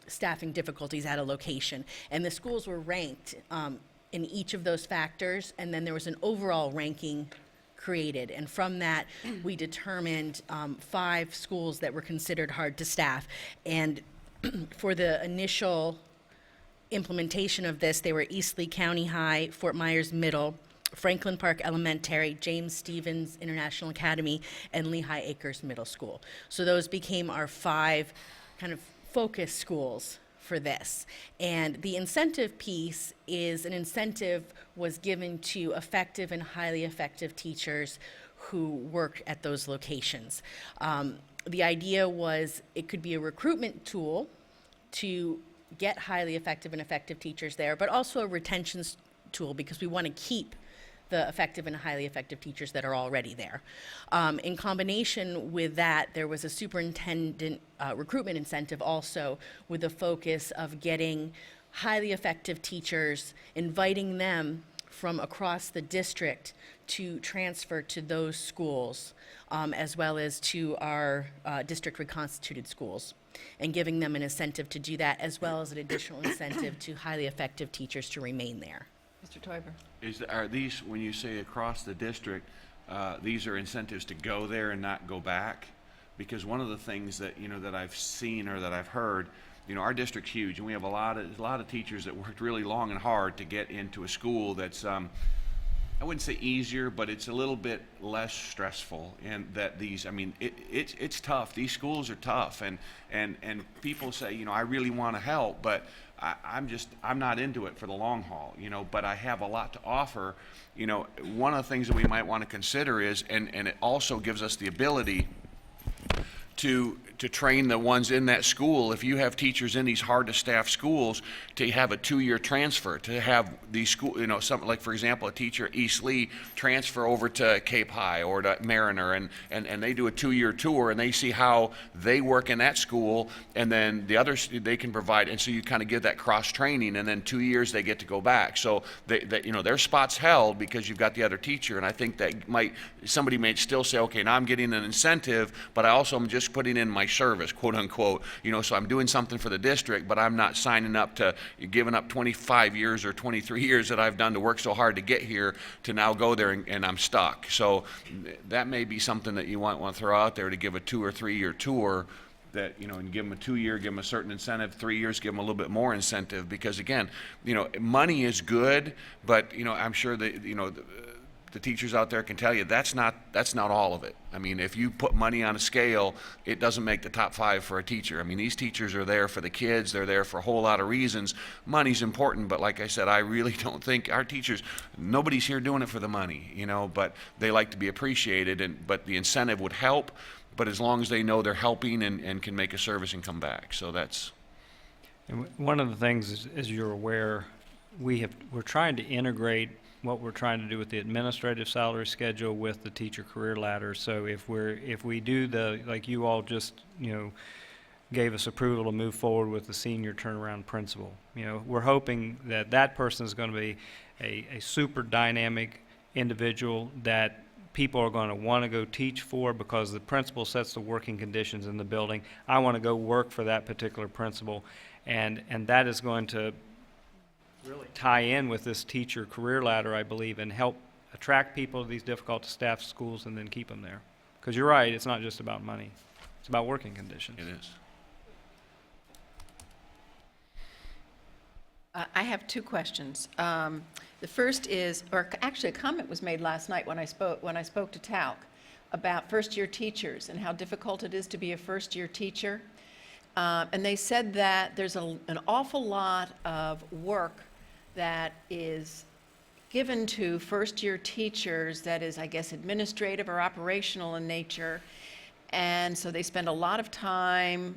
staffing difficulties at a location. And the schools were ranked in each of those factors, and then there was an overall ranking created. And from that, we determined 5 schools that were considered hard to staff. And for the initial implementation of this, they were Eastleigh County High, Fort Myers Middle, Franklin Park Elementary, James Stevens International Academy, and Lehigh Acres Middle School. So those became our 5 kind of focus schools for this. And the incentive piece is an incentive was given to effective and highly effective teachers who work at those locations. The idea was it could be a recruitment tool to get highly effective and effective teachers there, but also a retention tool, because we want to keep the effective and highly effective teachers that are already there. In combination with that, there was a superintendent recruitment incentive also, with the focus of getting highly effective teachers, inviting them from across the district to transfer to those schools, as well as to our district reconstituted schools, and giving them an incentive to do that, as well as an additional incentive to highly effective teachers to remain there. Mr. Teuber. Are these, when you say across the district, these are incentives to go there and not go back? Because one of the things that, that I've seen or that I've heard, our district's huge, and we have a lot of teachers that worked really long and hard to get into a school that's, I wouldn't say easier, but it's a little bit less stressful. And that these, it's tough. These schools are tough, and people say, I really want to help, but I'm not into it for the long haul, but I have a lot to offer. One of the things that we might want to consider is, and it also gives us the ability to train the ones in that school. If you have teachers in these hard to staff schools, to have a 2-year transfer, to have these school, something like, for example, a teacher at Eastleigh transfer over to Cape High or to Mariner, and they do a 2-year tour, and they see how they work in that school, and then the others they can provide, and so you kind of give that cross training, and then 2 years they get to go back. So their spot's held because you've got the other teacher, and I think that somebody may still say, okay, now I'm getting an incentive, but I also am just putting in my service, quote unquote, so I'm doing something for the district, but I'm not signing up to giving up 25 years or 23 years that I've done to work so hard to get here to now go there and I'm stuck. So that may be something that you want to throw out there, to give a 2 or 3 year tour, that, and give them a 2-year, give them a certain incentive, 3 years, give them a little bit more incentive, because again, money is good, but, I'm sure that, the teachers out there can tell you that's not all of it. If you put money on a scale, it doesn't make the top 5 for a teacher. These teachers are there for the kids. They're there for a whole lot of reasons. Money's important, but like I said, I really don't think our teachers, nobody's here doing it for the money, but they like to be appreciated, but the incentive would help, but as long as they know they're helping and can make a service and come back. So that's... And one of the things, as you're aware, we're trying to integrate what we're trying to do with the administrative salary schedule with the teacher career ladder. So if we do like you all just, gave us approval to move forward with the senior turnaround principal. We're hoping that that person is going to be a super dynamic individual that people are going to want to go teach for because the principal sets the working conditions in the building. I want to go work for that particular principal, and that is going to really tie in with this teacher career ladder, I believe, and help attract people to these difficult to staff schools and then keep them there. Because you're right, it's not just about money. It's about working conditions. It is. I have two questions. The first is, or actually a comment was made last night when I spoke to Talc about first-year teachers and how difficult it is to be a first-year teacher. And they said that there's an awful lot of work that is given to first-year teachers that is, I guess, administrative or operational in nature. And so they spend a lot of time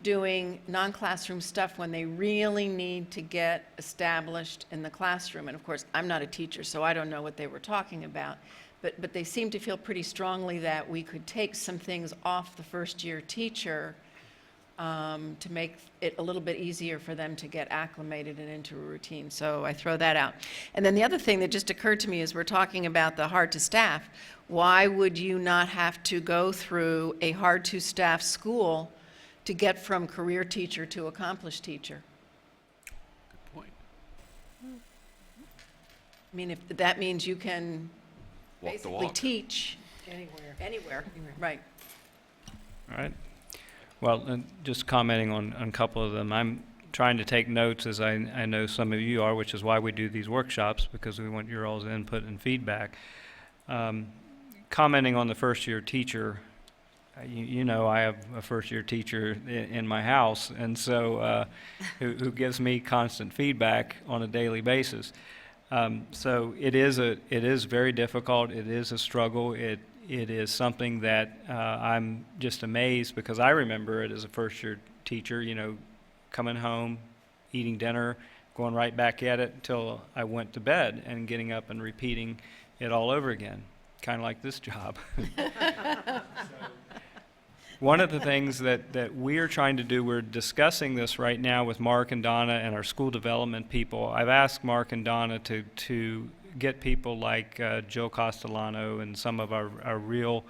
doing non-classroom stuff when they really need to get established in the classroom. And of course, I'm not a teacher, so I don't know what they were talking about. But they seem to feel pretty strongly that we could take some things off the first-year teacher to make it a little bit easier for them to get acclimated and into a routine. So I throw that out. And then the other thing that just occurred to me is we're talking about the hard-to-staff. Why would you not have to go through a hard-to-staff school to get from career teacher to accomplished teacher? Good point. I mean, if that means you can Walk the basically walk. teach anywhere, right? All right. Well, and just commenting on a couple of them, I'm trying to take notes, as I know some of you are, which is why we do these workshops, because we want your all's input and feedback. Commenting on the first-year teacher, you know I have a first-year teacher in my house, and so who gives me constant feedback on a daily basis. So it is very difficult. It is a struggle. It is something that I'm just amazed, because I remember it as a first-year teacher, coming home, eating dinner, going right back at it until I went to bed, and getting up and repeating it all over again, kind of like this job. One of the things that we're trying to do, we're discussing this right now with Mark and Donna and our school development people. I've asked Mark and Donna to get people like Joe Castellano and some of our real,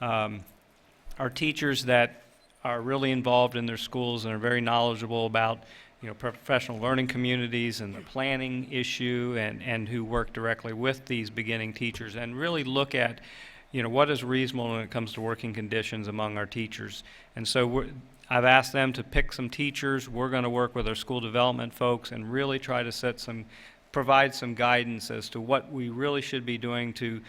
our teachers that are really involved in their schools and are very knowledgeable about, professional learning communities and the planning issue, and who work directly with these beginning teachers, and really look at what is reasonable when it comes to working conditions among our teachers. And so I've asked them to pick some teachers. We're going to work with our school development folks and really try to provide some guidance as to what we really should be doing to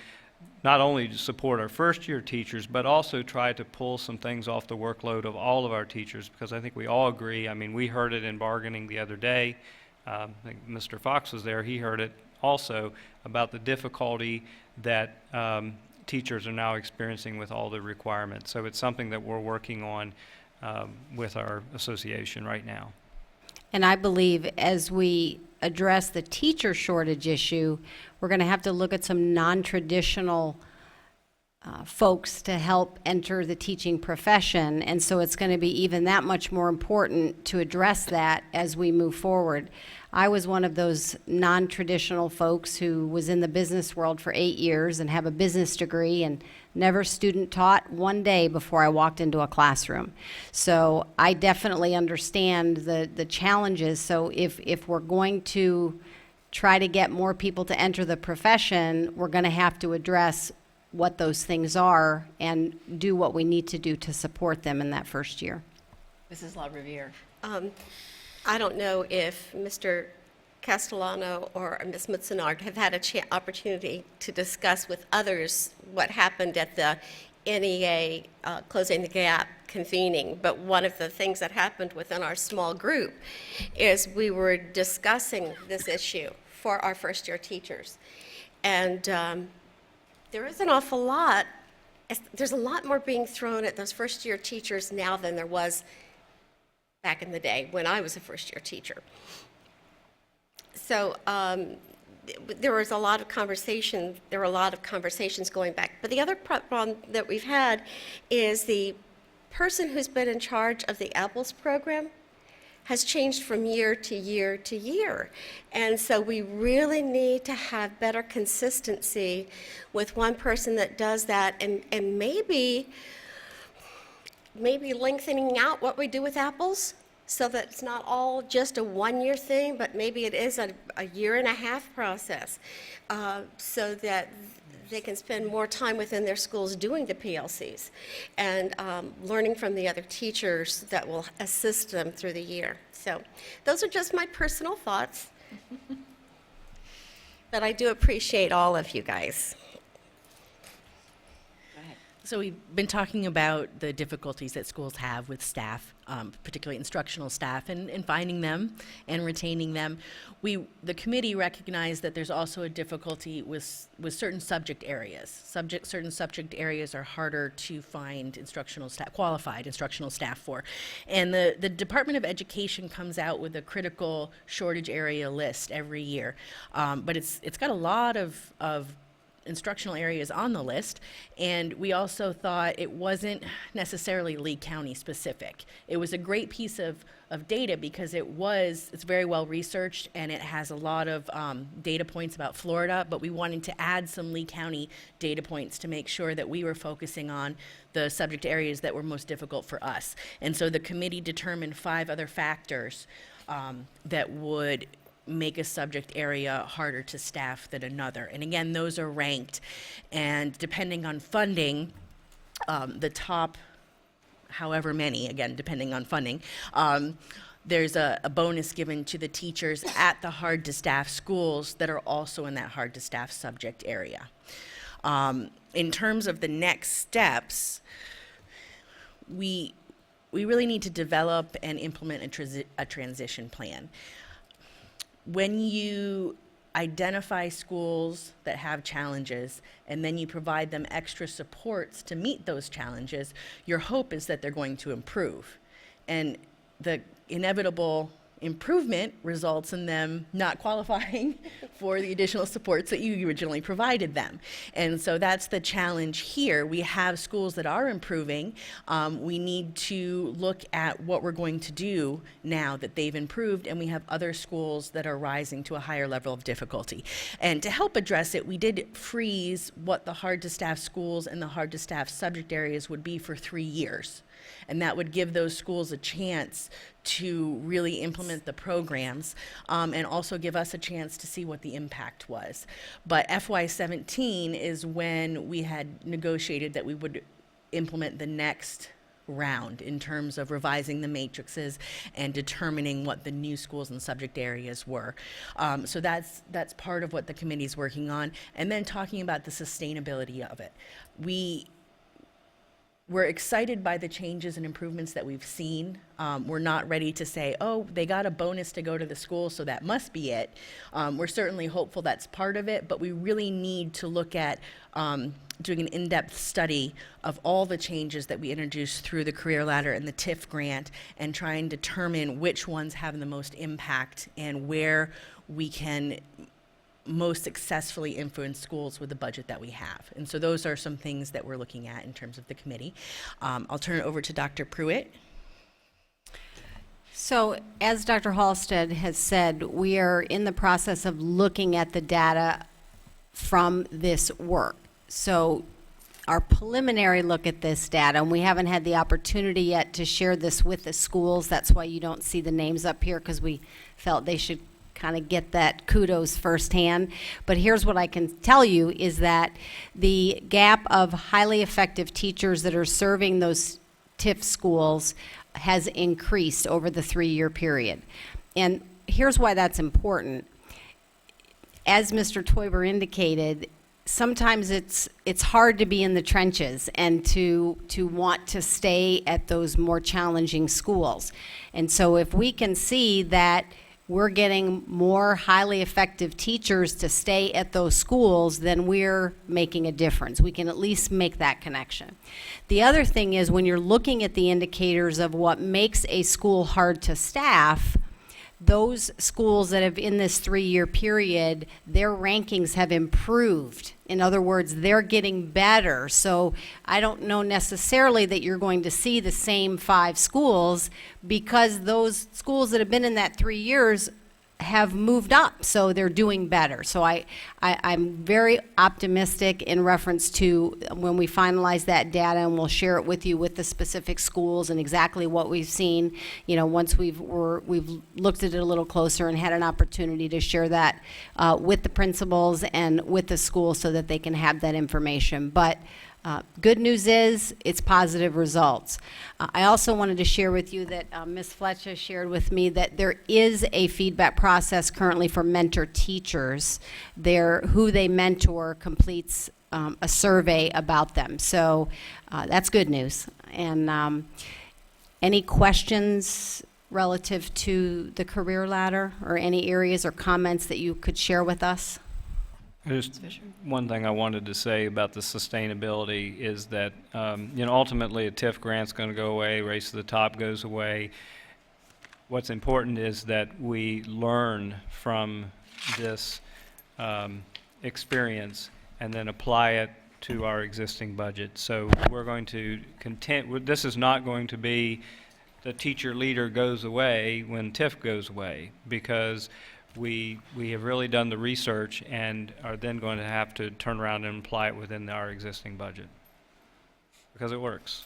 not only support our first-year teachers, but also try to pull some things off the workload of all of our teachers, because I think we all agree. I mean, we heard it in bargaining the other day. I think Mr. Fox was there. He heard it also about the difficulty that teachers are now experiencing with all the requirements. So it's something that we're working on with our association right now. And I believe as we address the teacher shortage issue, we're going to have to look at some non-traditional folks to help enter the teaching profession. And so it's going to be even that much more important to address that as we move forward. I was one of those non-traditional folks who was in the business world for 8 years and have a business degree and never student taught one day before I walked into a classroom. So I definitely understand the challenges. So if we're going to try to get more people to enter the profession, we're going to have to address what those things are and do what we need to do to support them in that first year. Mrs. LaRiviere. I don't know if Mr. Castellano or Ms. Mutzenard have had an opportunity to discuss with others what happened at the NEA Closing the Gap convening, but one of the things that happened within our small group is we were discussing this issue for our first-year teachers. And there is an awful lot, there's a lot more being thrown at those first-year teachers now than there was back in the day when I was a first-year teacher. So there were a lot of conversations going back. But the other problem that we've had is the person who's been in charge of the Apples program has changed from year to year to year. And so we really need to have better consistency with one person that does that, and maybe lengthening out what we do with Apples so that it's not all just a one-year thing, but maybe it is a year-and-a-half process, so that they can spend more time within their schools doing the PLCs and learning from the other teachers that will assist them through the year. So those are just my personal thoughts. But I do appreciate all of you guys. So we've been talking about the difficulties that schools have with staff, particularly instructional staff, and finding them and retaining them. The committee recognized that there's also a difficulty with certain subject areas. Certain subject areas are harder to find instructional staff, qualified instructional staff for. And the Department of Education comes out with a critical shortage area list every year. But it's got a lot of instructional areas on the list, and we also thought it wasn't necessarily Lee County specific. It was a great piece of data because it's very well researched and it has a lot of data points about Florida, but we wanted to add some Lee County data points to make sure that we were focusing on the subject areas that were most difficult for us. And so the committee determined 5 other factors that would make a subject area harder to staff than another. And again, those are ranked, and depending on funding, the top however many, again, depending on funding, there's a bonus given to the teachers at the hard-to-staff schools that are also in that hard-to-staff subject area. In terms of the next steps, we really need to develop and implement a transition plan. When you identify schools that have challenges and then you provide them extra supports to meet those challenges, your hope is that they're going to improve. And the inevitable improvement results in them not qualifying for the additional supports that you originally provided them. And so that's the challenge here. We have schools that are improving. We need to look at what we're going to do now that they've improved, and we have other schools that are rising to a higher level of difficulty. And to help address it, we did freeze what the hard-to-staff schools and the hard-to-staff subject areas would be for 3 years. And that would give those schools a chance to really implement the programs, and also give us a chance to see what the impact was. But FY17 is when we had negotiated that we would implement the next round in terms of revising the matrices and determining what the new schools and subject areas were. So that's part of what the committee's working on. And then talking about the sustainability of it. We're excited by the changes and improvements that we've seen. We're not ready to say, oh, they got a bonus to go to the school, so that must be it. We're certainly hopeful that's part of it, but we really need to look at doing an in-depth study of all the changes that we introduced through the Career Ladder and the TIF grant, and try and determine which ones have the most impact and where we can most successfully influence schools with the budget that we have. And so those are some things that we're looking at in terms of the committee. I'll turn it over to Dr. Pruitt. So, as Dr. Halstead has said, we are in the process of looking at the data from this work. So, our preliminary look at this data, and we haven't had the opportunity yet to share this with the schools. That's why you don't see the names up here, because we felt they should kind of get that kudos firsthand. But here's what I can tell you is that the gap of highly effective teachers that are serving those TIF schools has increased over the 3-year period. And here's why that's important. As Mr. Toiber indicated, sometimes it's hard to be in the trenches and to want to stay at those more challenging schools. And so if we can see that we're getting more highly effective teachers to stay at those schools, then we're making a difference. We can at least make that connection. The other thing is, when you're looking at the indicators of what makes a school hard to staff, those schools that have, in this 3-year period, their rankings have improved. In other words, they're getting better. So I don't know necessarily that you're going to see the same 5 schools, because those schools that have been in that 3 years have moved up, so they're doing better. So I'm very optimistic in reference to when we finalize that data, and we'll share it with you with the specific schools and exactly what we've seen, once we've looked at it a little closer and had an opportunity to share that with the principals and with the schools so that they can have that information. But good news is, it's positive results. I also wanted to share with you that Ms. Fletcher shared with me that there is a feedback process currently for mentor teachers. Who they mentor completes a survey about them. So that's good news. And any questions relative to the career ladder, or any areas or comments that you could share with us? Just one thing I wanted to say about the sustainability is that, ultimately a TIF grant's going to go away, Race to the Top goes away. What's important is that we learn from this experience and then apply it to our existing budget. So we're going to this is not going to be the teacher leader goes away when TIF goes away, because we have really done the research and are then going to have to turn around and apply it within our existing budget, because it works.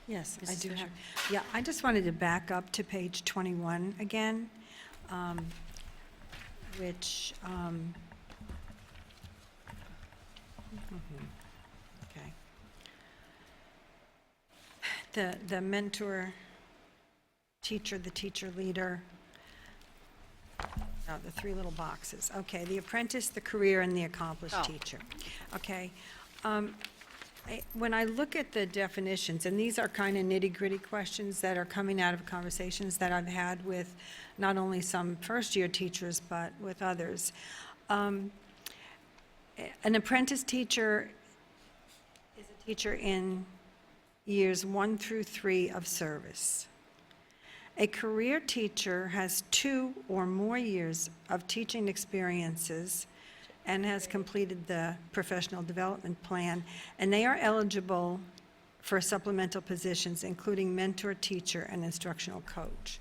Yes, I Mrs. do Fisher? have. Yeah, I just wanted to back up to page 21 again, which, okay. The mentor teacher, the teacher leader, the 3 little boxes. Okay, the apprentice, the career, and the accomplished teacher. Okay. When I look at the definitions, and these are kind of nitty-gritty questions that are coming out of conversations that I've had with not only some first-year teachers, but with others. An apprentice teacher is a teacher in years 1 through 3 of service. A career teacher has 2 or more years of teaching experiences and has completed the professional development plan, and they are eligible for supplemental positions, including mentor teacher and instructional coach.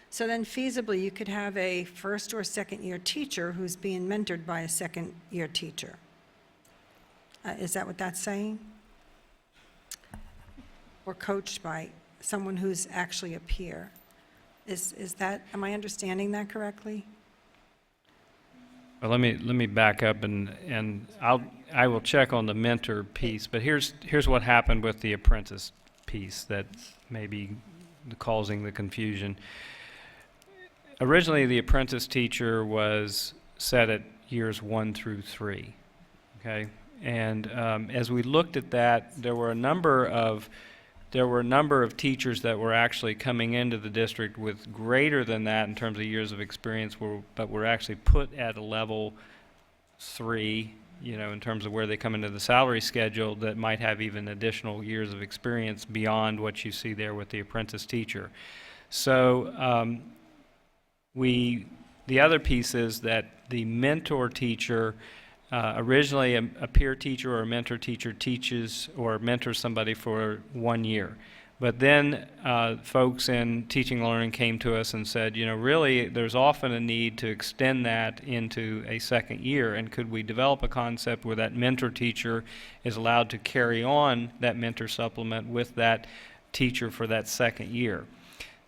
So then feasibly, you could have a first or second year teacher who's being mentored by a second year teacher. Is that what that's saying? Or coached by someone who's actually a peer? Is that, am I understanding that correctly? Well, let me back up, and I will check on the mentor piece, but here's what happened with the apprentice piece that may be causing the confusion. Originally, the apprentice teacher was set at years 1 through 3, okay? And as we looked at that, there were a number of teachers that were actually coming into the district with greater than that in terms of years of experience, but were actually put at a level 3, in terms of where they come into the salary schedule, that might have even additional years of experience beyond what you see there with the apprentice teacher. So the other piece is that the mentor teacher, originally a peer teacher or a mentor teacher teaches or mentors somebody for 1 year. But then folks in teaching and learning came to us and said, really there's often a need to extend that into a second year, and could we develop a concept where that mentor teacher is allowed to carry on that mentor supplement with that teacher for that second year.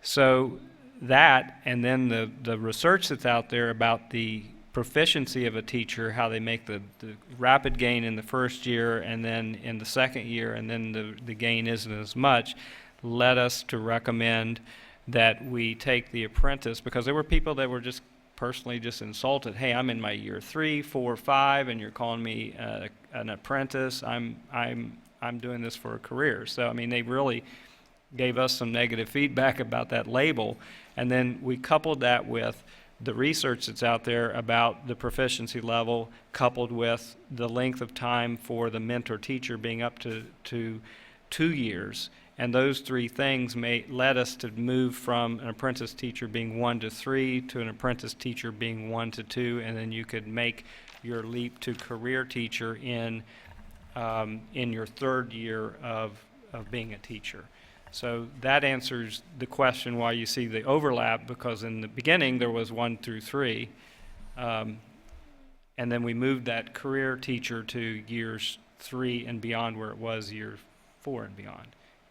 So that, and then the research that's out there about the proficiency of a teacher, how they make the rapid gain in the first year and then in the second year, and then the gain isn't as much, led us to recommend that we take the apprentice, because there were people that were just personally just insulted. Hey, I'm in my year 3, 4, 5, and you're calling me an apprentice. I'm doing this for a career. So I mean, they really gave us some negative feedback about that label. And then we coupled that with the research that's out there about the proficiency level, coupled with the length of time for the mentor teacher being up to 2 years. And those three things led us to move from an apprentice teacher being 1 to 3 to an apprentice teacher being 1 to 2, and then you could make your leap to career teacher in your third year of being a teacher. So that answers the question why you see the overlap, because in the beginning there was 1 through 3, and then we moved that career teacher to years 3 and beyond, where it was year 4 and beyond,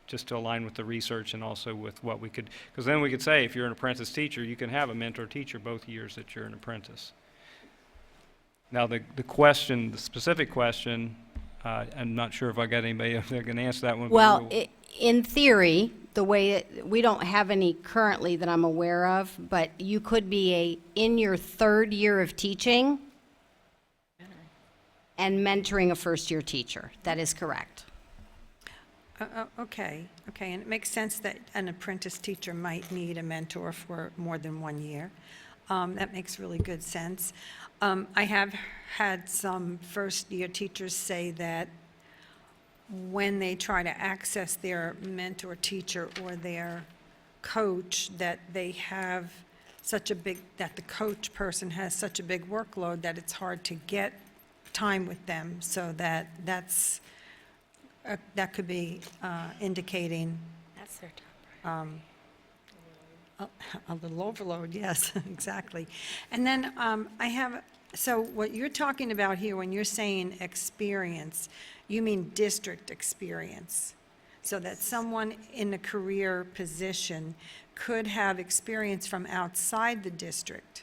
just to align with the research and also with what we could, because then we could say if you're an apprentice teacher, you can have a mentor teacher both years that you're an apprentice. Now the specific question, I'm not sure if I got anybody up there can answer that one. but Well, we'll- in theory, the way, we don't have any currently that I'm aware of, but you could be in your third year of teaching and mentoring a first-year teacher. That is correct. Okay, and it makes sense that an apprentice teacher might need a mentor for more than 1 year. That makes really good sense. I have had some first-year teachers say that when they try to access their mentor teacher or their coach, that they have that the coach person has such a big workload that it's hard to get time with them, so that could be indicating That's their top a little overload, yes, exactly. And then so what you're talking about here, when you're saying experience, you mean district experience? So that someone in a career position could have experience from outside the district,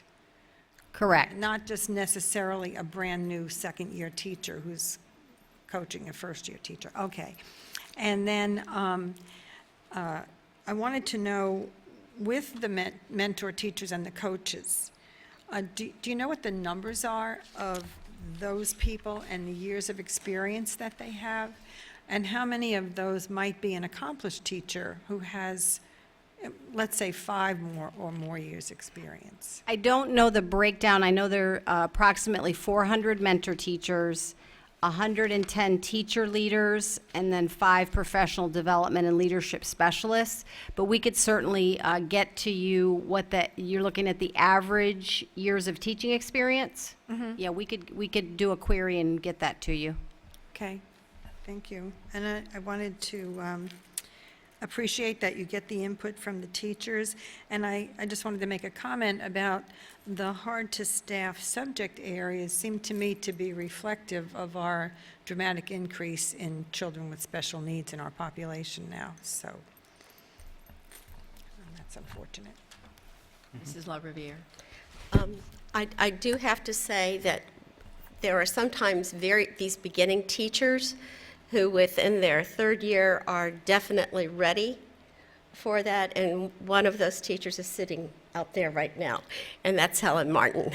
Correct. not just necessarily a brand-new second-year teacher who's coaching a first-year teacher. Okay. And then I wanted to know, with the mentor teachers and the coaches, do you know what the numbers are of those people and the years of experience that they have? And how many of those might be an accomplished teacher who has, let's say, 5 or more years experience? I don't know the breakdown. I know there are approximately 400 mentor teachers, 110 teacher leaders, and then 5 professional development and leadership specialists. But we could certainly get to you you're looking at the average years of teaching experience? Yeah, we could do a query and get that to you. Okay, thank you. And I wanted to appreciate that you get the input from the teachers. And I just wanted to make a comment about the hard-to-staff subject areas seem to me to be reflective of our dramatic increase in children with special needs in our population now, so that's unfortunate. Mrs. LaRiviere. I do have to say that there are sometimes these beginning teachers who within their third year are definitely ready for that, and one of those teachers is sitting out there right now, and that's Helen Martin.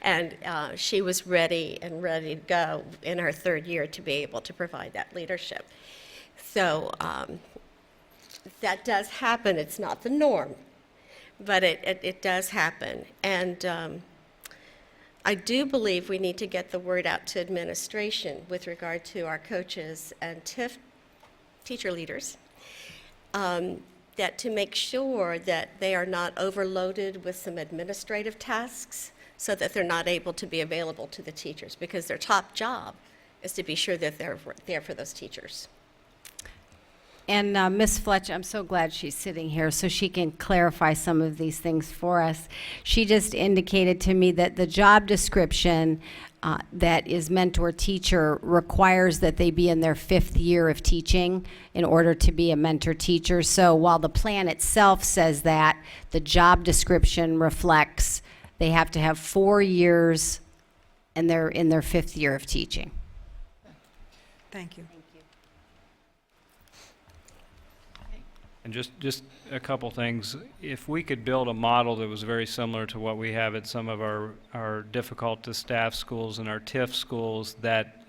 And she was ready to go in her third year to be able to provide that leadership. So that does happen. It's not the norm, but it does happen. And I do believe we need to get the word out to administration with regard to our coaches and TIF teacher leaders, that to make sure that they are not overloaded with some administrative tasks so that they're not able to be available to the teachers, because their top job is to be sure that they're there for those teachers. And Ms. Fletch, I'm so glad she's sitting here so she can clarify some of these things for us. She just indicated to me that the job description that is mentor teacher requires that they be in their 5th year of teaching in order to be a mentor teacher. So while the plan itself says that, the job description reflects they have to have 4 years and they're in their 5th year of teaching. Thank you. And just a couple things. If we could build a model that was very similar to what we have at some of our difficult-to-staff schools and our TIF schools, that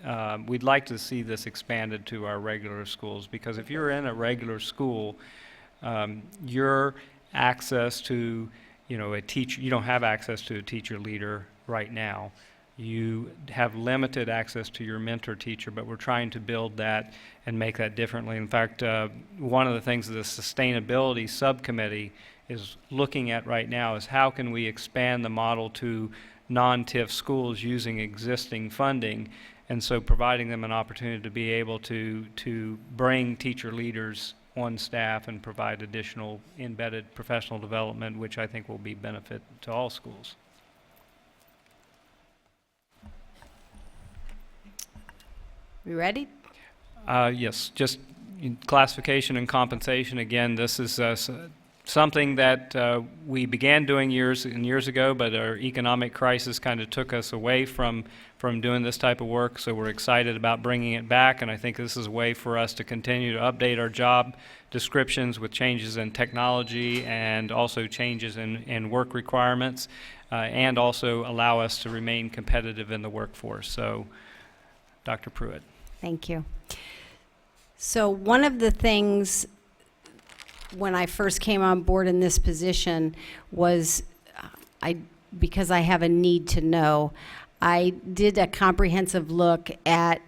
we'd like to see this expanded to our regular schools. Because if you're in a regular school, Your access to, a teacher, you don't have access to a teacher leader right now. You have limited access to your mentor teacher, but we're trying to build that and make that differently. In fact, one of the things the sustainability subcommittee is looking at right now is how can we expand the model to non-TIF schools using existing funding, and so providing them an opportunity to be able to bring teacher leaders on staff and provide additional embedded professional development, which I think will be benefit to all schools. We ready? Yes, just in classification and compensation. Again, this is something that we began doing years ago, but our economic crisis kind of took us away from doing this type of work, so we're excited about bringing it back, and I think this is a way for us to continue to update our job descriptions with changes in technology and also changes in work requirements, and also allow us to remain competitive in the workforce. So, Dr. Pruitt. Thank you. So one of the things when I first came on board in this position was because I have a need to know, I did a comprehensive look at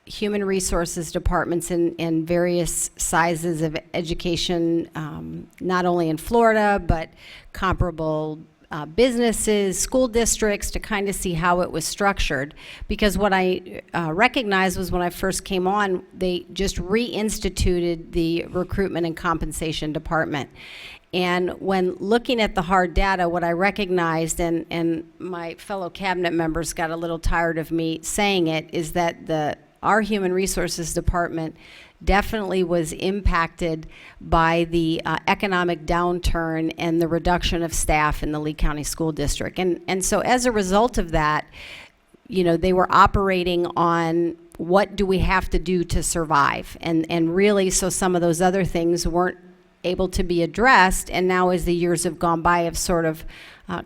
human resources departments in various sizes of education, not only in Florida, but comparable businesses, school districts, to kind of see how it was structured. Because what I recognized was when I first came on, they just reinstituted the recruitment and compensation department. And when looking at the hard data, what I recognized, and my fellow cabinet members got a little tired of me saying it, is that our human resources department definitely was impacted by the economic downturn and the reduction of staff in the Lee County School District. And so as a result of that, they were operating on what do we have to do to survive. And really, so some of those other things weren't able to be addressed, and now as the years have gone by have sort of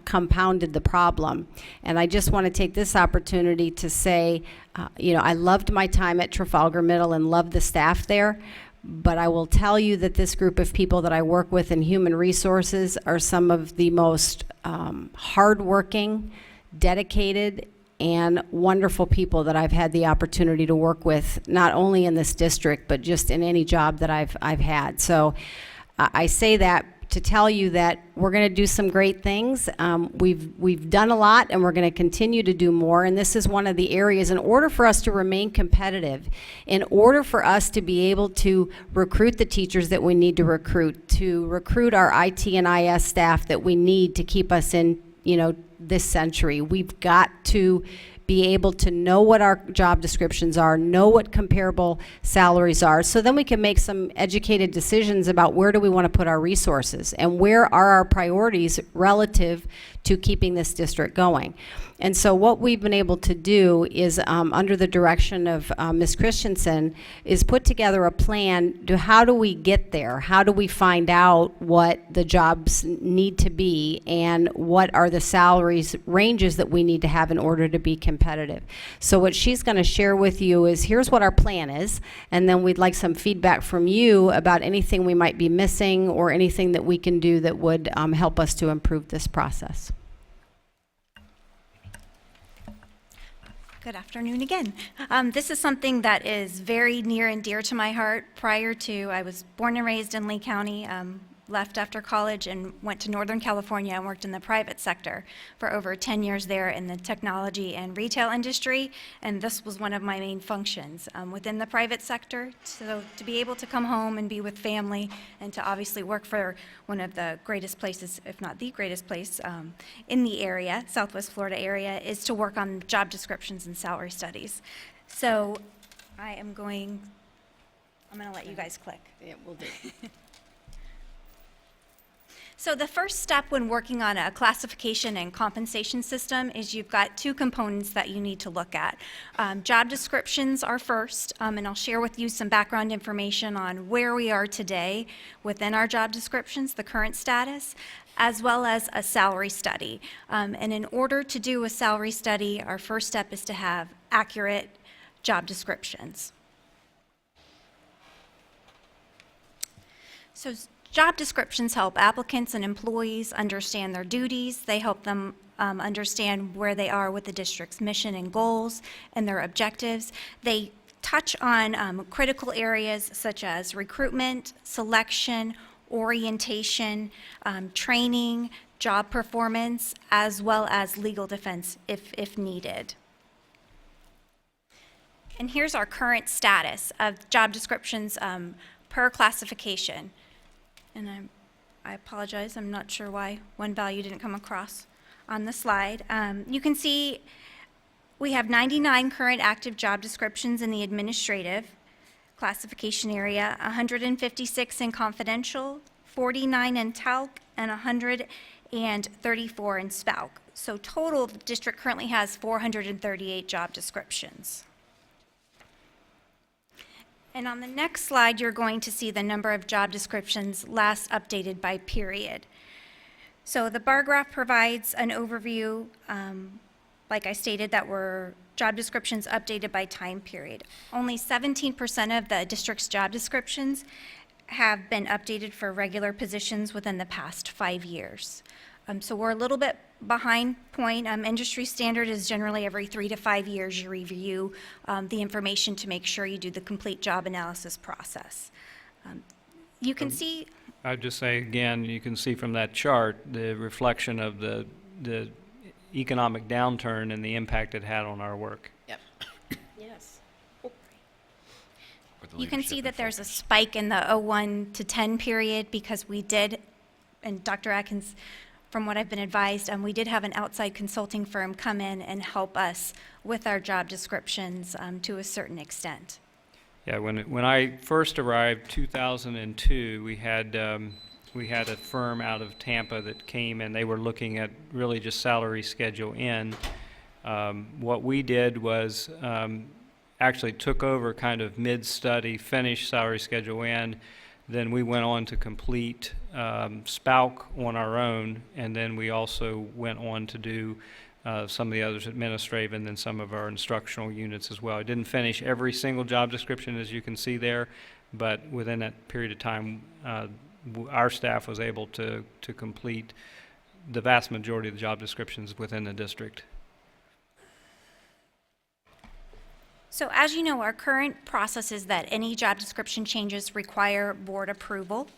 compounded the problem. And I just want to take this opportunity to say, I loved my time at Trafalgar Middle and loved the staff there, but I will tell you that this group of people that I work with in human resources are some of the most hardworking, dedicated, and wonderful people that I've had the opportunity to work with, not only in this district, but just in any job that I've had. So I say that to tell you that we're going to do some great things. We've done a lot, and we're going to continue to do more, and this is one of the areas. In order for us to remain competitive, in order for us to be able to recruit the teachers that we need to recruit our IT and IS staff that we need to keep us in, this century, we've got to be able to know what our job descriptions are, know what comparable salaries are, so then we can make some educated decisions about where do we want to put our resources and where are our priorities relative to keeping this district going. And so what we've been able to do is, under the direction of Ms. Christensen, is put together a plan to how do we get there? How do we find out what the jobs need to be and what are the salaries ranges that we need to have in order to be competitive? So what she's going to share with you is here's what our plan is, and then we'd like some feedback from you about anything we might be missing or anything that we can do that would help us to improve this process. Good afternoon again. This is something that is very near and dear to my heart. I was born and raised in Lee County, left after college and went to Northern California and worked in the private sector for over 10 years there in the technology and retail industry, and this was one of my main functions within the private sector. So to be able to come home and be with family and to obviously work for one of the greatest places, if not the greatest place in the area, Southwest Florida area, is to work on job descriptions and salary studies. So I'm going to let you guys click. Yeah, we'll do. So the first step when working on a classification and compensation system is you've got two components that you need to look at. Job descriptions are first, and I'll share with you some background information on where we are today within our job descriptions, the current status, as well as a salary study. And in order to do a salary study, our first step is to have accurate job descriptions. So Job descriptions help applicants and employees understand their duties. They help them understand where they are with the district's mission and goals and their objectives. They touch on critical areas such as recruitment, selection, orientation, training, job performance, as well as legal defense if needed. And here's our current status of job descriptions per classification. And I apologize, I'm not sure why one value didn't come across on the slide. You can see we have 99 current active job descriptions in the administrative classification area, 156 in confidential, 49 in talc, and 134 in SPALC. So total, the district currently has 438 job descriptions. And on the next slide, you're going to see the number of job descriptions last updated by period. So the bar graph provides an overview, like I stated, that were job descriptions updated by time period. Only 17% of the district's job descriptions have been updated for regular positions within the past 5 years. So we're a little bit behind point. Industry standard is generally every 3 to 5 years you review the information to make sure you do the complete job analysis process. You can see. I'd just say again, you can see from that chart the reflection of the economic downturn and the impact it had on our work. Yep. Yes. You can see that there's a spike in the 01 to 10 period because we did, and Dr. Atkins, from what I've been advised, we did have an outside consulting firm come in and help us with our job descriptions to a certain extent. Yeah, when I first arrived, 2002, we had a firm out of Tampa that came and they were looking at really just salary schedule in. What we did was actually took over kind of mid-study, finished salary schedule in. Then we went on to complete SPALC on our own, and then we also went on to do some of the others administrative and then some of our instructional units as well. I didn't finish every single job description, as you can see there, but within that period of time, our staff was able to complete the vast majority of the job descriptions within the district. So as you know, our current process is that any job description changes require board approval.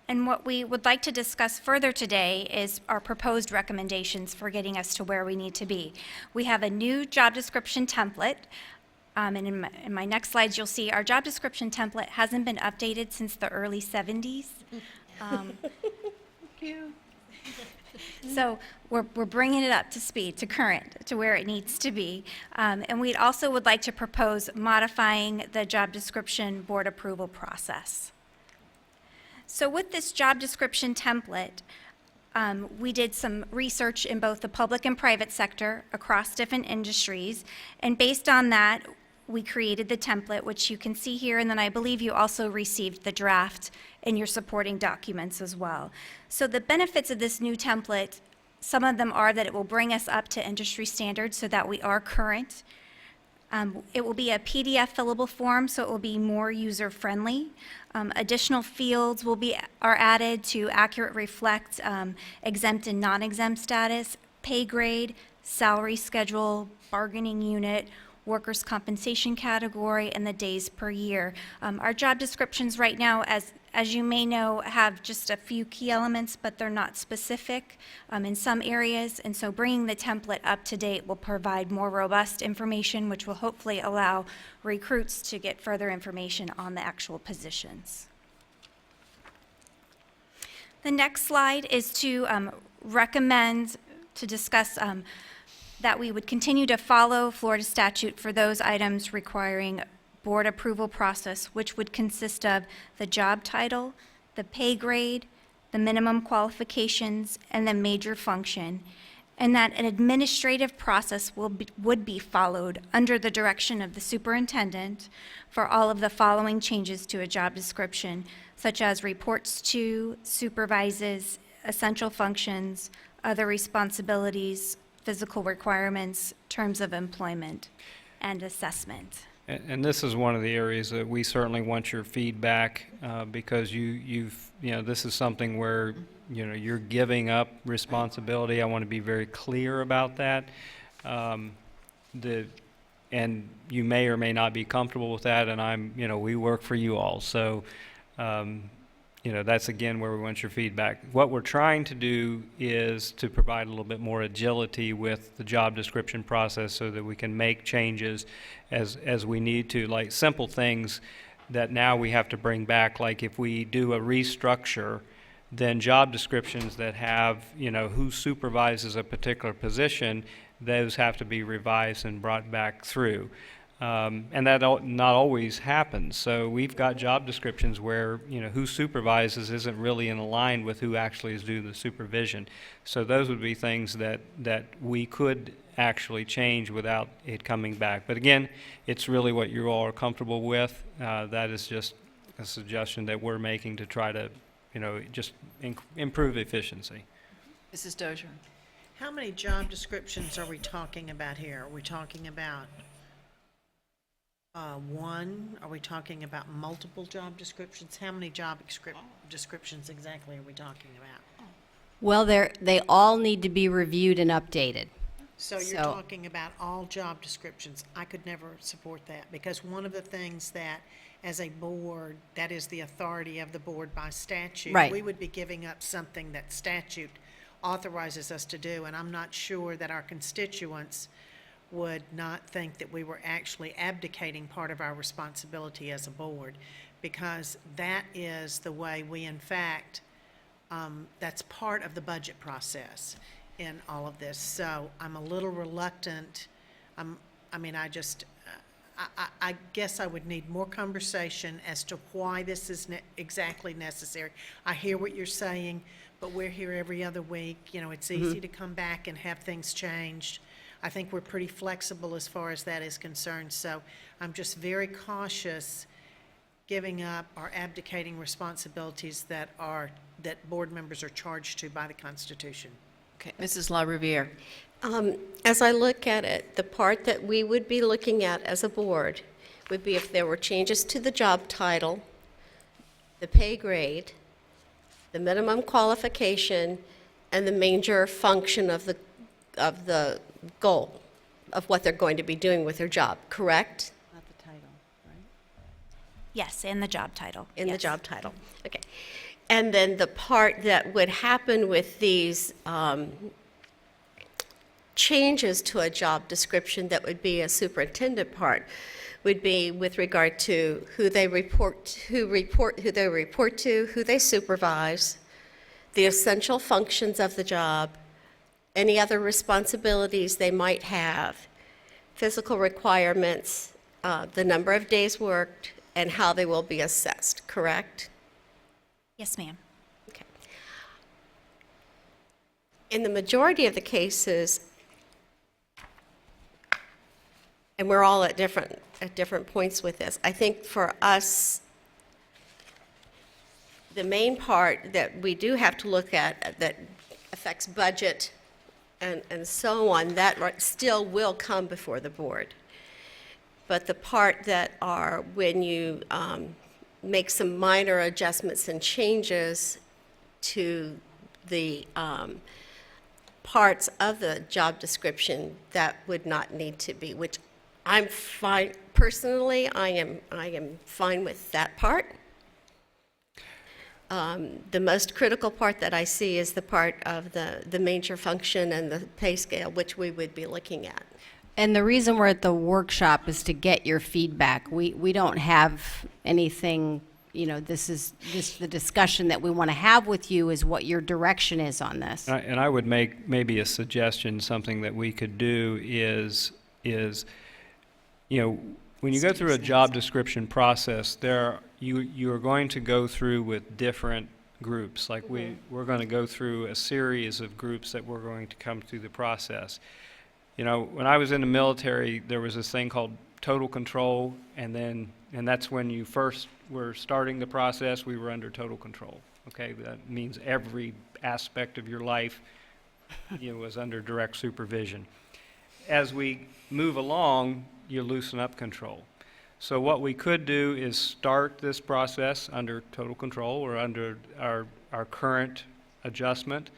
And what we would like to discuss further today is our proposed recommendations for getting us to where we need to be. We have a new job description template. And in my next slides, you'll see our job description template hasn't been updated since the early 70s. So we're bringing it up to speed, to current, to where it needs to be. And we also would like to propose modifying the job description board approval process. So with this job description template, we did some research in both the public and private sector across different industries. And based on that, we created the template, which you can see here, and then I believe you also received the draft in your supporting documents as well. So the benefits of this new template, some of them are that it will bring us up to industry standards so that we are current. It will be a PDF fillable form, so it will be more user-friendly. Additional fields are added to accurately reflect exempt and non-exempt status, pay grade, salary schedule, bargaining unit, workers' compensation category, and the days per year. Our job descriptions right now, as you may know, have just a few key elements, but they're not specific in some areas, and so bringing the template up to date will provide more robust information, which will hopefully allow recruits to get further information on the actual positions. The next slide is to recommend to discuss that we would continue to follow Florida statute for those items requiring board approval process, which would consist of the job title, the pay grade, the minimum qualifications, and the major function, and that an administrative process would be followed under the direction of the superintendent for all of the following changes to a job description, such as reports to, supervises, essential functions, other responsibilities, physical requirements, terms of employment, and assessment. And this is one of the areas that we certainly want your feedback, because this is something where, you're giving up responsibility. I want to be very clear about that. And you may or may not be comfortable with that, and we work for you all. So, that's again where we want your feedback. What we're trying to do is to provide a little bit more agility with the job description process so that we can make changes as we need to, like simple things that now we have to bring back, like if we do a restructure, then job descriptions that have, who supervises a particular position, those have to be revised and brought back through. And that not always happens. So we've got job descriptions where, who supervises isn't really in line with who actually is doing the supervision. So those would be things that we could actually change without it coming back. But again, it's really what you all are comfortable with. That is just a suggestion that we're making to try to, just improve efficiency. Mrs. Dozier? How many job descriptions are we talking about here? Are we talking about one? Are we talking about multiple job descriptions? How many job descriptions exactly are we talking about? Well, they all need to be reviewed and updated. So you're talking about all job descriptions. I could never support that, because one of the things that, as a board, that is the authority of the board by statute. Right. We would be giving up something that statute authorizes us to do, and I'm not sure that our constituents would not think that we were actually abdicating part of our responsibility as a board, because that is the way we, in fact, that's part of the budget process in all of this. So I'm a little reluctant. I guess I would need more conversation as to why this is exactly necessary. I hear what you're saying, but we're here every other week. It's easy to come back and have things changed. I think we're pretty flexible as far as that is concerned. So I'm just very cautious giving up or abdicating responsibilities that board members are charged to by the Constitution. Okay, Mrs. LaRiviere? As I look at it, the part that we would be looking at as a board would be if there were changes to the job title, the pay grade, the minimum qualification, and the major function of the goal of what they're going to be doing with their job, correct? Not the title, right? Yes, in the job title. In the Yes. job title, okay. And then the part that would happen with these changes to a job description that would be a superintendent part would be with regard to who they report to, who they supervise, the essential functions of the job, any other responsibilities they might have, physical requirements, the number of days worked, and how they will be assessed, correct? Yes, ma'am. Okay. In the majority of the cases, and we're all at different points with this, I think for us, the main part that we do have to look at that affects budget and so on, that still will come before the board. But the part that are when you make some minor adjustments and changes to the parts of the job description, that would not need to be, which I'm fine, personally, I am fine with that part. The most critical part that I see is the part of the major function and the pay scale, which we would be looking at. And the reason we're at the workshop is to get your feedback. We don't have anything, the discussion that we want to have with you is what your direction is on this. And I would make maybe a suggestion. Something that we could do is when you go through a job description process, you are going to go through with different groups. Like we're going to go through a series of groups that we're going to come through the process. When I was in the military, there was this thing called total control, and that's when you first were starting the process, we were under total control. Okay, that means every aspect of your life was under direct supervision. As we move along, you loosen up control. So what we could do is start this process under total control or under our current adjustment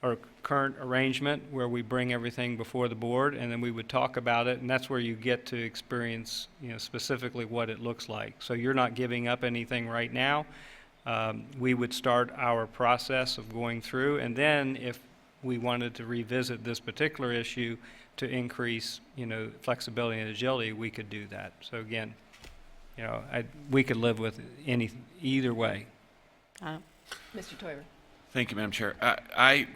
or current arrangement where we bring everything before the board and then we would talk about it, and that's where you get to experience, specifically what it looks like. So you're not giving up anything right now. We would start our process of going through, and then if we wanted to revisit this particular issue to increase, flexibility and agility, we could do that. So again, we could live with either way. Mr. Toiver. Thank you, Madam Chair. I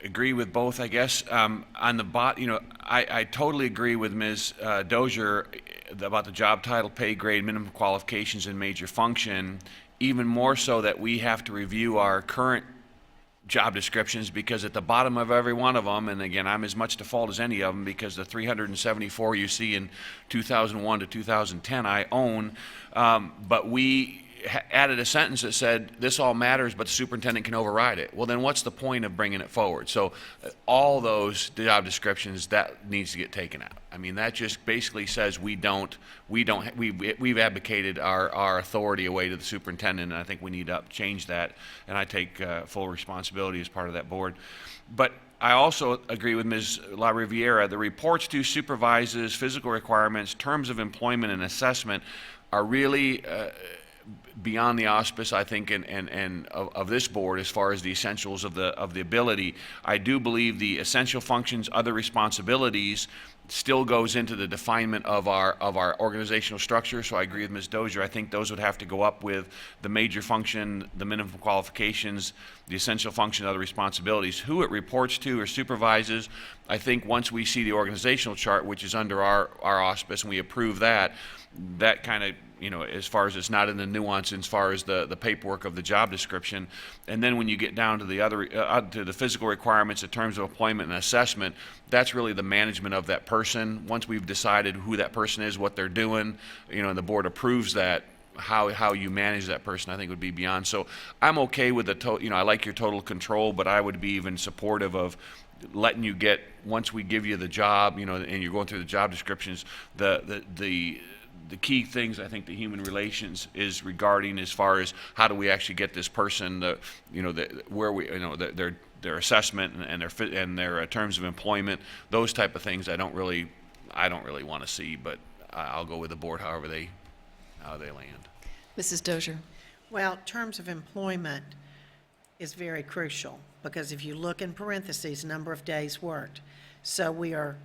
agree with both, I guess. On the I totally agree with Ms. Dozier about the job title, pay grade, minimum qualifications, and major function, even more so that we have to review our current job descriptions, because at the bottom of every one of them, and again, I'm as much to fault as any of them, because the 374 you see in 2001 to 2010 I own, but we added a sentence that said, this all matters, but the superintendent can override it. Well, then what's the point of bringing it forward? So all those job descriptions, that needs to get taken out. I mean, that just basically says we've abdicated our authority away to the superintendent, and I think we need to change that, and I take full responsibility as part of that board. But I also agree with Ms. La Riviera. The reports to supervisors, physical requirements, terms of employment, and assessment are really beyond the auspice, I think, and of this board as far as the essentials of the ability. I do believe the essential functions, other responsibilities, still goes into the definement of our organizational structure. So I agree with Ms. Dozier. I think those would have to go up with the major function, the minimum qualifications, the essential function, other responsibilities. Who it reports to or supervises, I think once we see the organizational chart, which is under our auspice, and we approve that kind of, as far as it's not in the nuance as far as the paperwork of the job description. And then when you get down to the other, to the physical requirements in terms of employment and assessment, that's really the management of that person. Once we've decided who that person is, what they're doing, and the board approves that, how you manage that person, I think would be beyond. So I'm okay with I like your total control, but I would be even supportive of letting you get, once we give you the job, and you're going through the job descriptions, the key things I think the human relations is regarding as far as how do we actually get this person, their assessment and their terms of employment, those type of things. I don't really want to see, but I'll go with the board how they land. Mrs. Dozier. Well, terms of employment is very crucial, because if you look in parentheses, number of days worked. So we are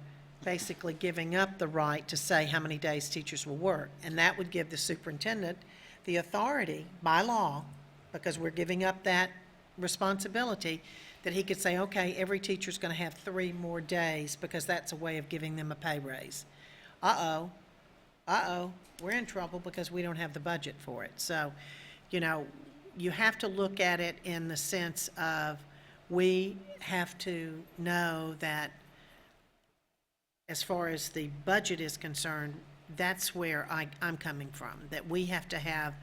basically giving up the right to say how many days teachers will work. And that would give the superintendent the authority by law, because we're giving up that responsibility, that he could say, okay, every teacher's going to have 3 more days, because that's a way of giving them a pay raise. Uh-oh, we're in trouble because we don't have the budget for it. So, you have to look at it in the sense of, we have to know that as far as the budget is concerned, that's where I'm coming from, that we have to have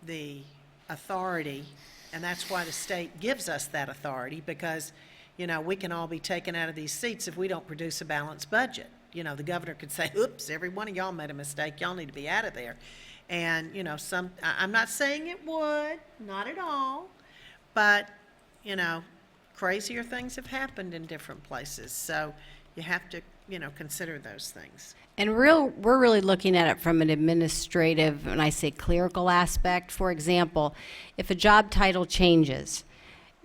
the authority, and that's why the state gives us that authority, because, we can all be taken out of these seats if we don't produce a balanced budget. The governor could say, oops, every one of y'all made a mistake, y'all need to be out of there. And, I'm not saying it would, not at all, but, crazier things have happened in different places, so you have to consider those things. And we're really looking at it from an administrative, and I say clerical aspect. For example, if a job title changes,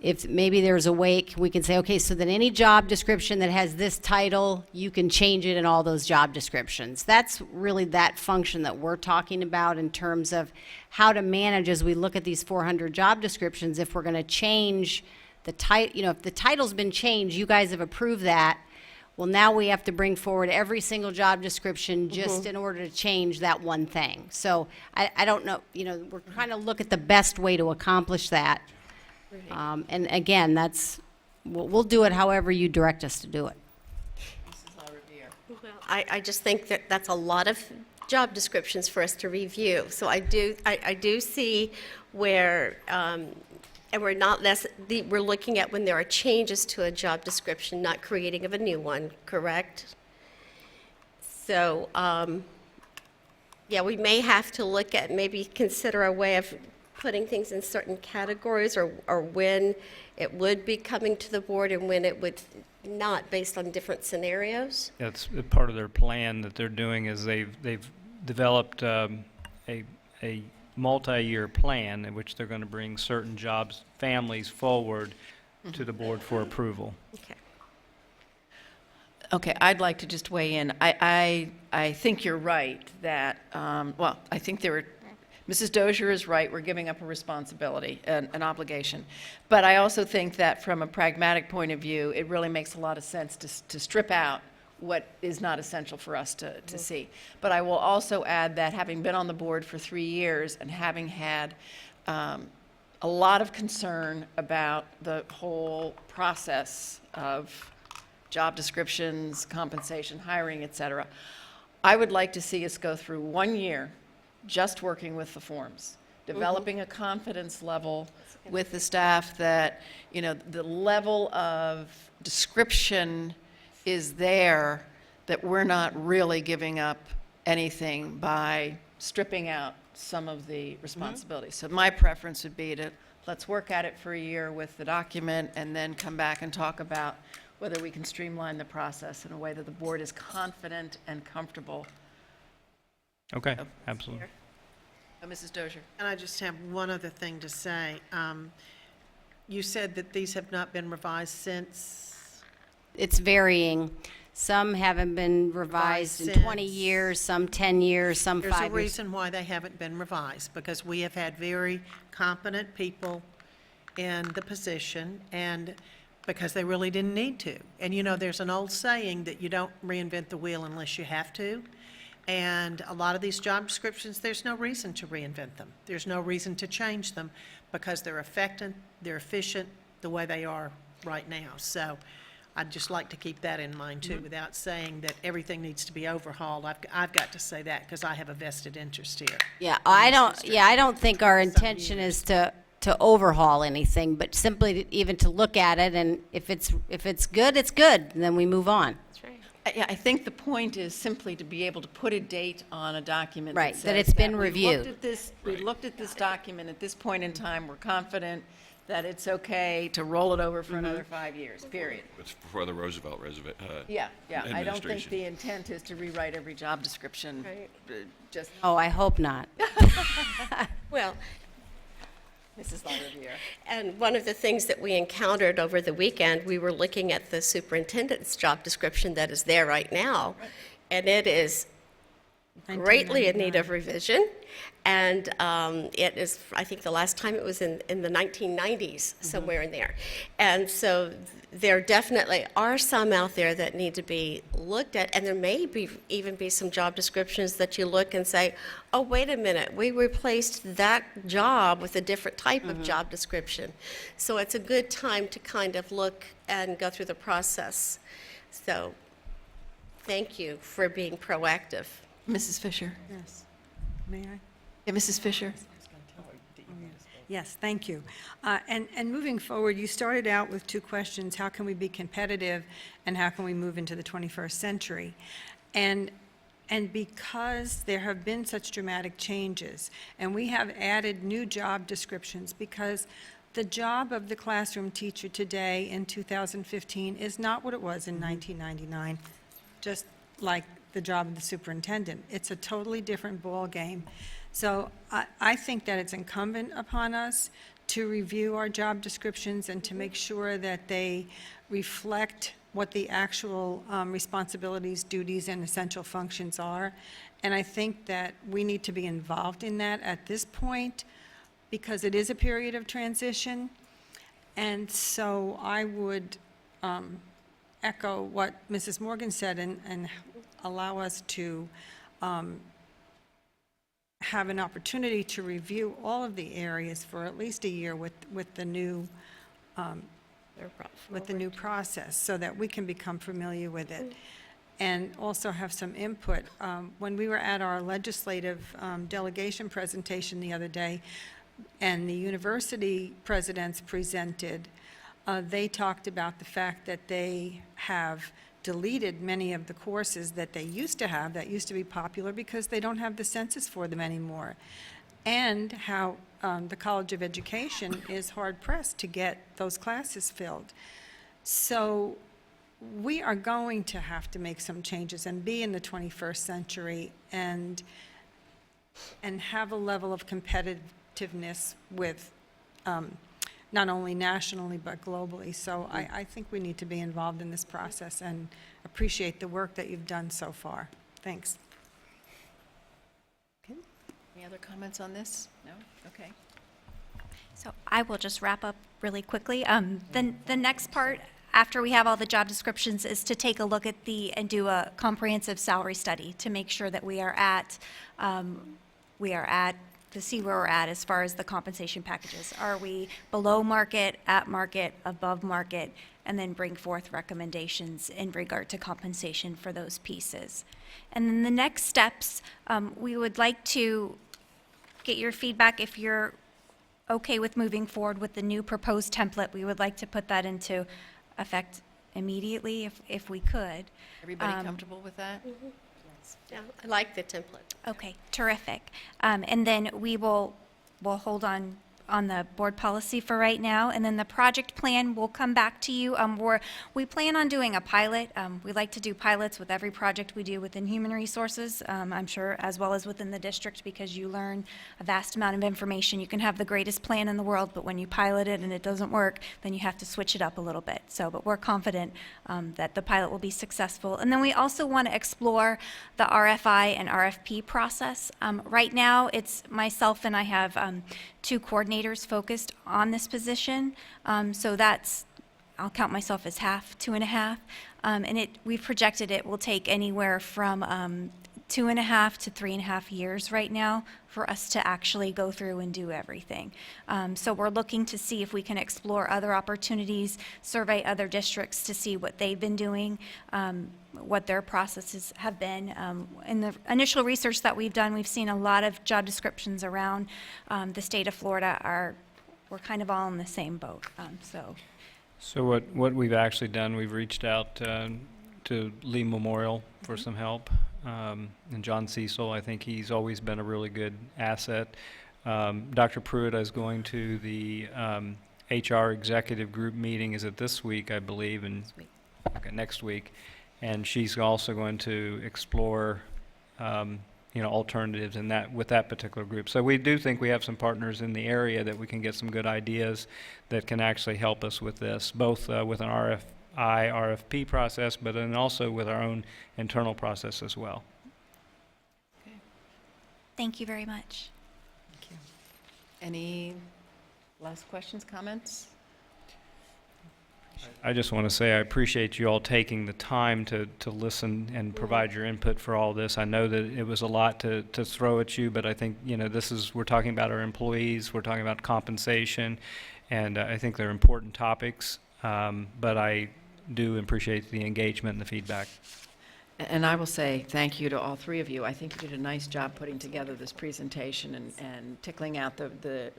if maybe there's a way we can say, okay, so then any job description that has this title, you can change it in all those job descriptions. That's really that function that we're talking about in terms of how to manage as we look at these 400 job descriptions. If we're going to change the title, if the title's been changed, you guys have approved that. Well, now we have to bring forward every single job description just in order to change that one thing. So I don't know, we're trying to look at the best way to accomplish that. And again, we'll do it however you direct us to do it. Mrs. La Riviere. Well, I just think that that's a lot of job descriptions for us to review. So I do see where, and we're we're looking at when there are changes to a job description, not creating of a new one, correct? So Yeah, we may have to look at, maybe consider a way of putting things in certain categories, or when it would be coming to the board and when it would not, based on different scenarios. That's part of their plan that they're doing is they've developed a multi-year plan in which they're going to bring certain jobs, families forward to the board for approval. Okay. Okay, I'd like to just weigh in. I think you're right that, well, I think Mrs. Dozier is right, we're giving up a responsibility, an obligation. But I also think that from a pragmatic point of view, it really makes a lot of sense to strip out what is not essential for us to see. But I will also add that having been on the board for 3 years and having had a lot of concern about the whole process of job descriptions, compensation, hiring, et cetera, I would like to see us go through 1 year just working with the forms, developing a confidence level with the staff that, the level of description is there, that we're not really giving up anything by stripping out some of the responsibilities. So my preference would be let's work at it for a year with the document and then come back and talk about whether we can streamline the process in a way that the board is confident and comfortable. Okay, absolutely. Mrs. Dozier. And I just have one other thing to say. You said that these have not been revised since, It's varying. Some haven't been revised in 20 since- years, some 10 years, some there's a 5 years. reason why they haven't been revised, because we have had very competent people in the position, and because they really didn't need to. And there's an old saying that you don't reinvent the wheel unless you have to. And a lot of these job descriptions, there's no reason to reinvent them. There's no reason to change them because they're effective, they're efficient the way they are right now. So I'd just like to keep that in mind too, without saying that everything needs to be overhauled. I've got to say that because I have a vested interest here. Yeah, I don't think our intention is to overhaul anything, but simply even to look at it, and if it's good, it's good, and then we move on. That's right. Yeah, I think the point is simply to be able to put a date on a document Right, that that says it's been we reviewed. looked at this document at this point in time, we're confident that it's okay to roll it over for another 5 years, period. It's for the Roosevelt Yeah, I don't think Administration. the intent is to rewrite every job description. Right. Just, Oh, I hope not. Well, Mrs. LaRiviere. and one of the things that we encountered over the weekend, we were looking at the superintendent's job description that is there right now, and it is greatly in need of revision. And it is, I think the last time it was in the 1990s, somewhere in there. And so there definitely are some out there that need to be looked at, and there may even be some job descriptions that you look and say, oh, wait a minute, we replaced that job with a different type of job description. So it's a good time to kind of look and go through the process. So thank you for being proactive. Mrs. Fisher. Yes. May I? Yeah, Mrs. Fisher. Yes, thank you. And moving forward, you started out with 2 questions: how can we be competitive, and how can we move into the 21st century? And because there have been such dramatic changes, and we have added new job descriptions, because the job of the classroom teacher today in 2015 is not what it was in 1999, just like the job of the superintendent. It's a totally different ballgame. So I think that it's incumbent upon us to review our job descriptions and to make sure that they reflect what the actual responsibilities, duties, and essential functions are. And I think that we need to be involved in that at this point, because it is a period of transition. And so I would echo what Mrs. Morgan said and allow us to have an opportunity to review all of the areas for at least a year with the new process, so that we can become familiar with it and also have some input. When we were at our legislative delegation presentation the other day, and the university presidents presented, they talked about the fact that they have deleted many of the courses that they used to have, that used to be popular, because they don't have the census for them anymore. And how the College of Education is hard-pressed to get those classes filled. So we are going to have to make some changes and be in the 21st century and have a level of competitiveness with not only nationally but globally. So I think we need to be involved in this process and appreciate the work that you've done so far. Thanks. Any other comments on this? No? Okay. So I will just wrap up really quickly. The next part, after we have all the job descriptions, is to take a look at and do a comprehensive salary study to make sure that we are at, to see where we're at as far as the compensation packages. Are we below market, at market, above market, and then bring forth recommendations in regard to compensation for those pieces. And then the next steps, we would like to get your feedback if you're okay with moving forward with the new proposed template. We would like to put that into effect immediately if we could. Everybody comfortable with that? Yeah, I like the template. Okay, terrific. And then we'll hold on the board policy for right now, and then the project plan will come back to you. We plan on doing a pilot. We like to do pilots with every project we do within human resources, I'm sure, as well as within the district, because you learn a vast amount of information. You can have the greatest plan in the world, but when you pilot it and it doesn't work, then you have to switch it up a little bit. But we're confident that the pilot will be successful. And then we also want to explore the RFI and RFP process. Right now, it's myself and I have 2 coordinators focused on this position. So that's, I'll count myself as half, 2.5. And we've projected it will take anywhere from 2.5 to 3.5 years right now for us to actually go through and do everything. So we're looking to see if we can explore other opportunities, survey other districts to see what they've been doing, what their processes have been. In the initial research that we've done, we've seen a lot of job descriptions around the state of Florida we're kind of all in the same boat. So what we've actually done, we've reached out to Lee Memorial for some help. And John Cecil, I think he's always been a really good asset. Dr. Pruitt is going to the HR executive group meeting. Is it this week, I believe? Okay, next week. And she's also going to explore, alternatives with that particular group. So we do think we have some partners in the area that we can get some good ideas that can actually help us with this, both with an RFP process, but then also with our own internal process as well. Thank you very much. Thank you. Any last questions, comments? I just want to say I appreciate you all taking the time to listen and provide your input for all this. I know that it was a lot to throw at you, but I think, we're talking about our employees, we're talking about compensation, and I think they're important topics, but I do appreciate the engagement and the feedback. And I will say thank you to all 3 of you. I think you did a nice job putting together this presentation and tickling out the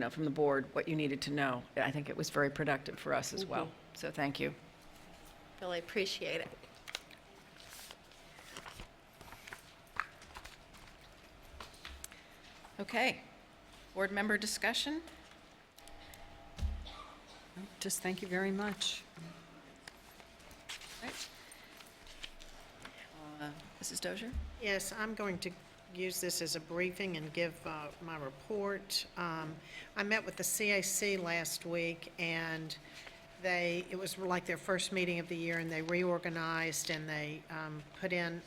from the board what you needed to know. I think it was very productive for us as well. So thank you. Really appreciate it. Okay. Board member discussion? Just thank you very much. Right. Mrs. Dozier? Yes, I'm going to use this as a briefing and give my report. I met with the CAC last week, and it was like their first meeting of the year, and they reorganized, and they put in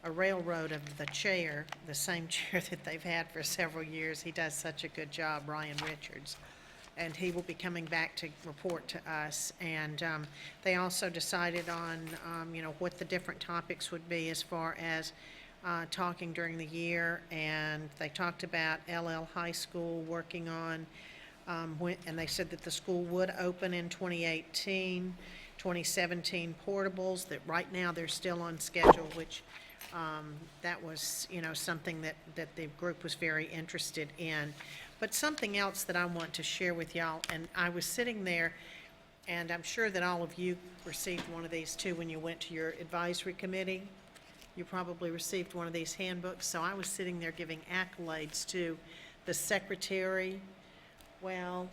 a railroad of the chair, the same chair that they've had for several years. He does such a good job, Ryan Richards. And he will be coming back to report to us. And they also decided on, what the different topics would be as far as talking during the year. And they talked about LL High School working on, and they said that the school would open in 2018, 2017 portables, that right now they're still on schedule, which that was, something that the group was very interested in. But something else that I want to share with y'all, and I was sitting there And I'm sure that all of you received one of these too when you went to your advisory committee. You probably received one of these handbooks. So I was sitting there giving accolades to the secretary. Well,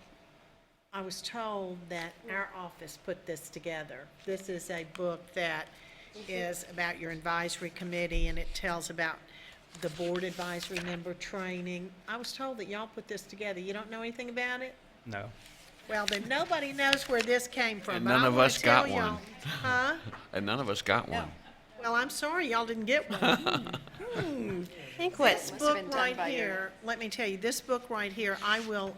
I was told that our office put this together. This is a book that is about your advisory committee, and it tells about the board advisory member training. I was told that y'all put this together. You don't know anything about it? No. Well, then nobody knows where this came from. And but I none of wanna us got tell y'all- one. Huh? And none of us got one. Well, I'm sorry y'all didn't get one. I think what, This Must have book been done right by your- here, let me tell you, this book right here, I will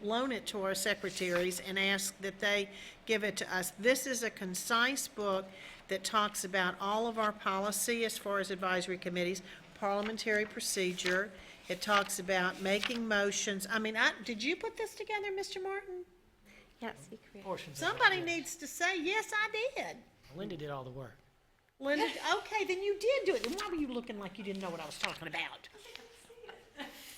loan it to our secretaries and ask that they give it to us. This is a concise book that talks about all of our policy as far as advisory committees, parliamentary procedure. It talks about making motions. I mean, did you put this together, Mr. Martin? yes, you created. Portions of it, Somebody yes. needs to say, yes, I did. Linda did all the work. Linda, okay, then you did do it. Then why were you looking like you didn't know what I was talking about?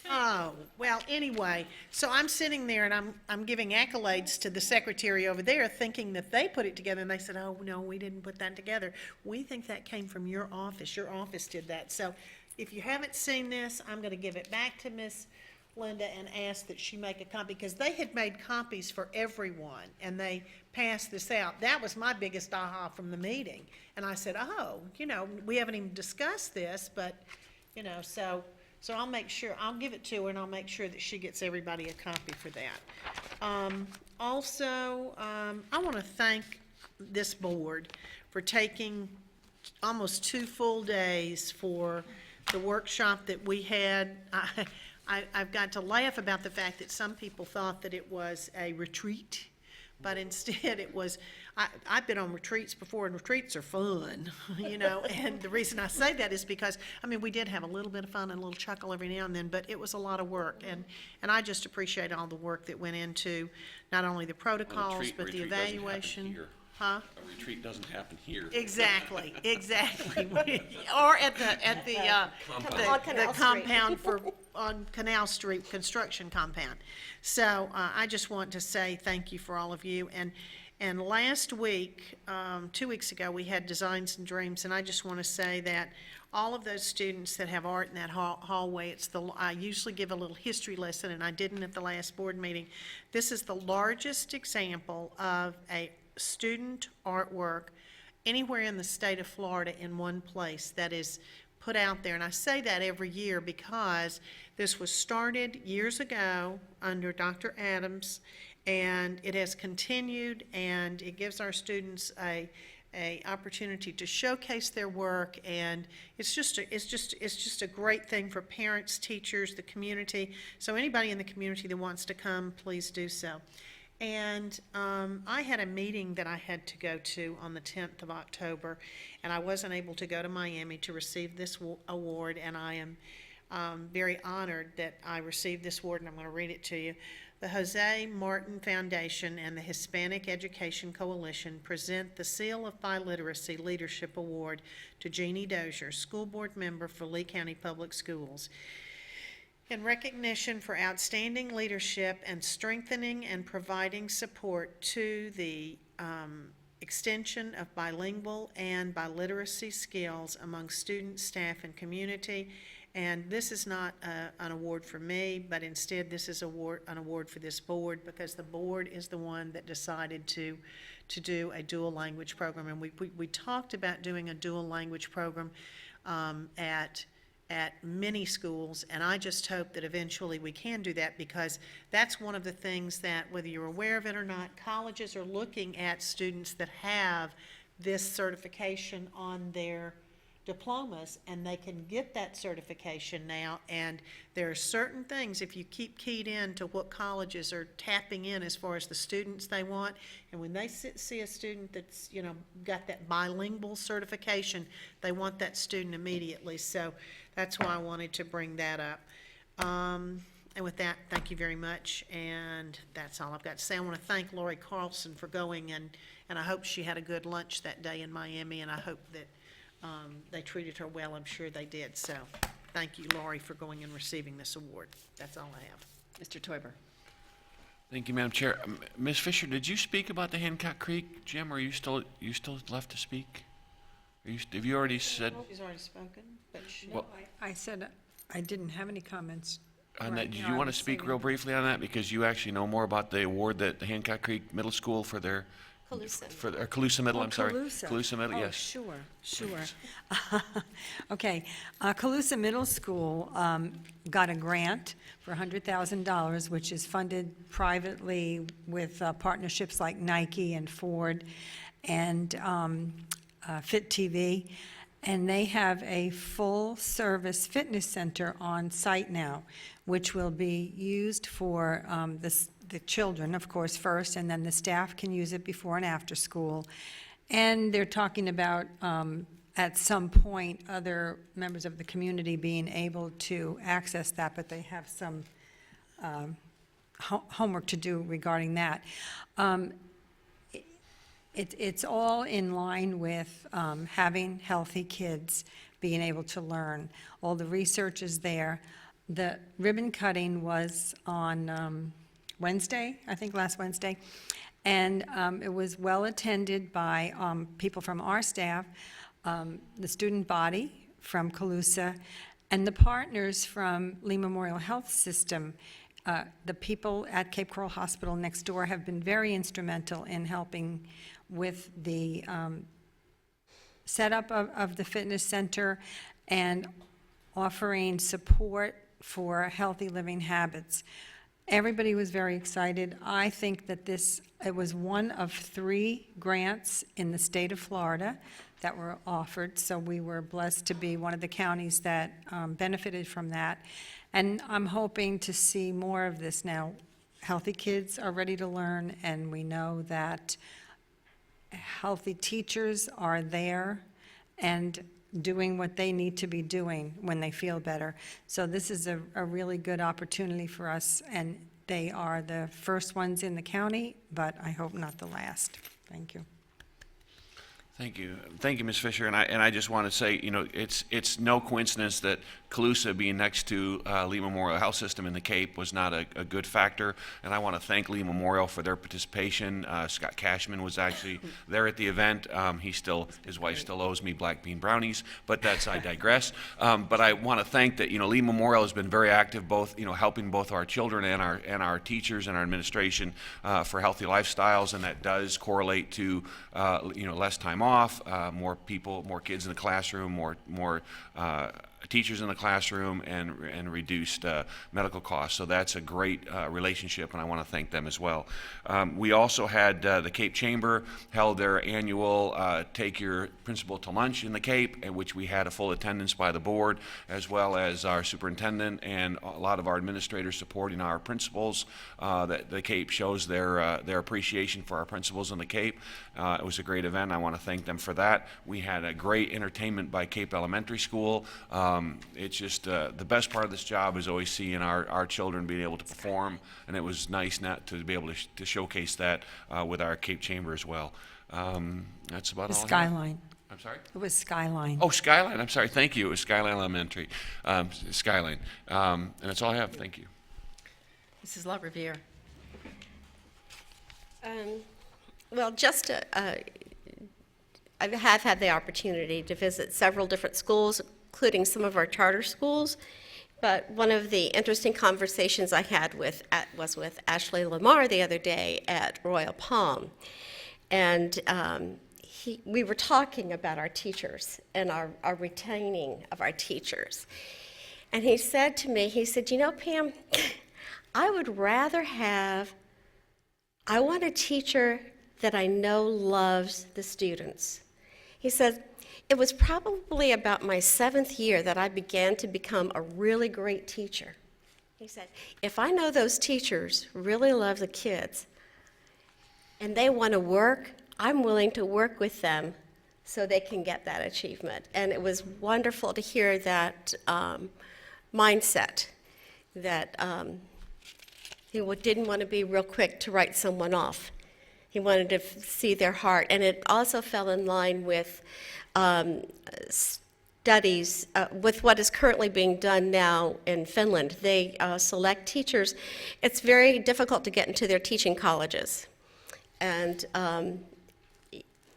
Oh, well, anyway, so I'm sitting there and I'm giving accolades to the secretary over there, thinking that they put it together, and they said, oh, no, we didn't put that together. We think that came from your office. Your office did that. So if you haven't seen this, I'm gonna give it back to Miss Linda and ask that she make a copy, because they had made copies for everyone, and they passed this out. That was my biggest aha from the meeting. And I said, oh, we haven't even discussed this, but, so I'll make sure, I'll give it to her, and I'll make sure that she gets everybody a copy for that. Also, I want to thank this board for taking almost 2 full days for the workshop that we had. I've got to laugh about the fact that some people thought that it was a retreat, but instead it was, I've been on retreats before, and retreats are fun, and the reason I say that is because, we did have a little bit of fun and a little chuckle every now and then, but it was a lot of work, and I just appreciate all the work that went into not only the protocols, but the evaluation. Huh? A retreat doesn't happen here. Exactly. Or at the On Canal Street. compound on Canal Street, construction compound. So, I just want to say thank you for all of you. And last week, 2 weeks ago, we had Designs and Dreams, and I just want to say that all of those students that have art in that hallway, I usually give a little history lesson, and I didn't at the last board meeting. This is the largest example of a student artwork anywhere in the state of Florida in one place that is put out there. And I say that every year because this was started years ago under Dr. Adams, and it has continued, and it gives our students a opportunity to showcase their work, and it's just a great thing for parents, teachers, the community. So anybody in the community that wants to come, please do so. And I had a meeting that I had to go to on the 10th of October, and I wasn't able to go to Miami to receive this award, and I am very honored that I received this award, and I'm going to read it to you. The Jose Martin Foundation and the Hispanic Education Coalition present the Seal of Biliteracy Leadership Award to Jeannie Dozier, school board member for Lee County Public Schools, in recognition for outstanding leadership and strengthening and providing support to the extension of bilingual and biliteracy skills among students, staff, and community. And this is not an award for me, but instead this is an award for this board, because the board is the one that decided to do a dual language program. And we talked about doing a dual language program at many schools, and I just hope that eventually we can do that, because that's one of the things that, whether you're aware of it or not, colleges are looking at students that have this certification on their diplomas, and they can get that certification now. And there are certain things, if you keep keyed in to what colleges are tapping in as far as the students they want, and when they see a student that's got that bilingual certification, they want that student immediately. So that's why I wanted to bring that up. And with that, thank you very much, and that's all I've got to say. I want to thank Lori Carlson for going, and I hope she had a good lunch that day in Miami, and I hope that they treated her well. I'm sure they did. So thank you, Lori, for going and receiving this award. That's all I have. Mr. Toiber. Thank you, Madam Chair. Ms. Fisher, did you speak about the Hancock Creek, Jim, or are you still left to speak? Have you already said She's already spoken, but she. Well- I said I didn't have any comments. on Right that? Did now, you I want to was speak saving real it. briefly on that? Because you actually know more about the award that the Hancock Creek Middle School for their, Calusa. or Calusa Middle, I'm sorry. Calusa. Calusa Middle, Oh, yes. sure. Okay, Calusa Middle School got a grant for $100,000, which is funded privately with partnerships like Nike and Ford and Fit TV. And they have a full-service fitness center on site now, which will be used for the children, of course, first, and then the staff can use it before and after school. And they're talking about, at some point, other members of the community being able to access that, but they have some homework to do regarding that. It's all in line with having healthy kids being able to learn. All the research is there. The ribbon cutting was on Wednesday, I think last Wednesday, and it was well attended by people from our staff, the student body from Calusa, and the partners from Lee Memorial Health System. The people at Cape Coral Hospital next door have been very instrumental in helping with the setup of the fitness center and offering support for healthy living habits. Everybody was very excited. I think that it was one of 3 grants in the state of Florida that were offered, so we were blessed to be one of the counties that benefited from that. And I'm hoping to see more of this now. Healthy kids are ready to learn, and we know that healthy teachers are there and doing what they need to be doing when they feel better. So this is a really good opportunity for us, and they are the first ones in the county, but I hope not the last. Thank you. Thank you. Thank you, Ms. Fisher. And I just want to say, it's no coincidence that Calusa being next to Lee Memorial Health System in the Cape was not a good factor. And I want to thank Lee Memorial for their participation. Scott Cashman was actually there at the event. His wife still owes me black bean brownies, but I digress. But I want to thank that, Lee Memorial has been very active, both, helping both our children and our teachers and our administration for healthy lifestyles, and that does correlate to, less time off, more kids in the classroom, more teachers in the classroom, and reduced medical costs. So that's a great relationship, and I want to thank them as well. We also had the Cape Chamber held their annual Take Your Principal to Lunch in the Cape, in which we had a full attendance by the board, as well as our superintendent and a lot of our administrators supporting our principals. That the Cape shows their appreciation for our principals in the Cape. It was a great event. I want to thank them for that. We had a great entertainment by Cape Elementary School. It's just the best part of this job is always seeing our children being able to perform, and it was nice not to be able to showcase that with our Cape Chamber as well. That's about all I have. Skyline. I'm sorry? It was Skyline. Oh, Skyline. I'm sorry. Thank you. It was Skyline Elementary. Skyline. And that's all I have. Thank you. Mrs. LaRiviere. Well, I have had the opportunity to visit several different schools, including some of our charter schools. But one of the interesting conversations I had was with Ashley Lamar the other day at Royal Palm. And we were talking about our teachers and our retaining of our teachers. And he said to me, Pam, I want a teacher that I know loves the students. He said, it was probably about my 7th year that I began to become a really great teacher. He said, if I know those teachers really love the kids and they want to work, I'm willing to work with them so they can get that achievement. And it was wonderful to hear that mindset, that he didn't want to be real quick to write someone off. He wanted to see their heart. And it also fell in line with studies with what is currently being done now in Finland. They select teachers. It's very difficult to get into their teaching colleges. And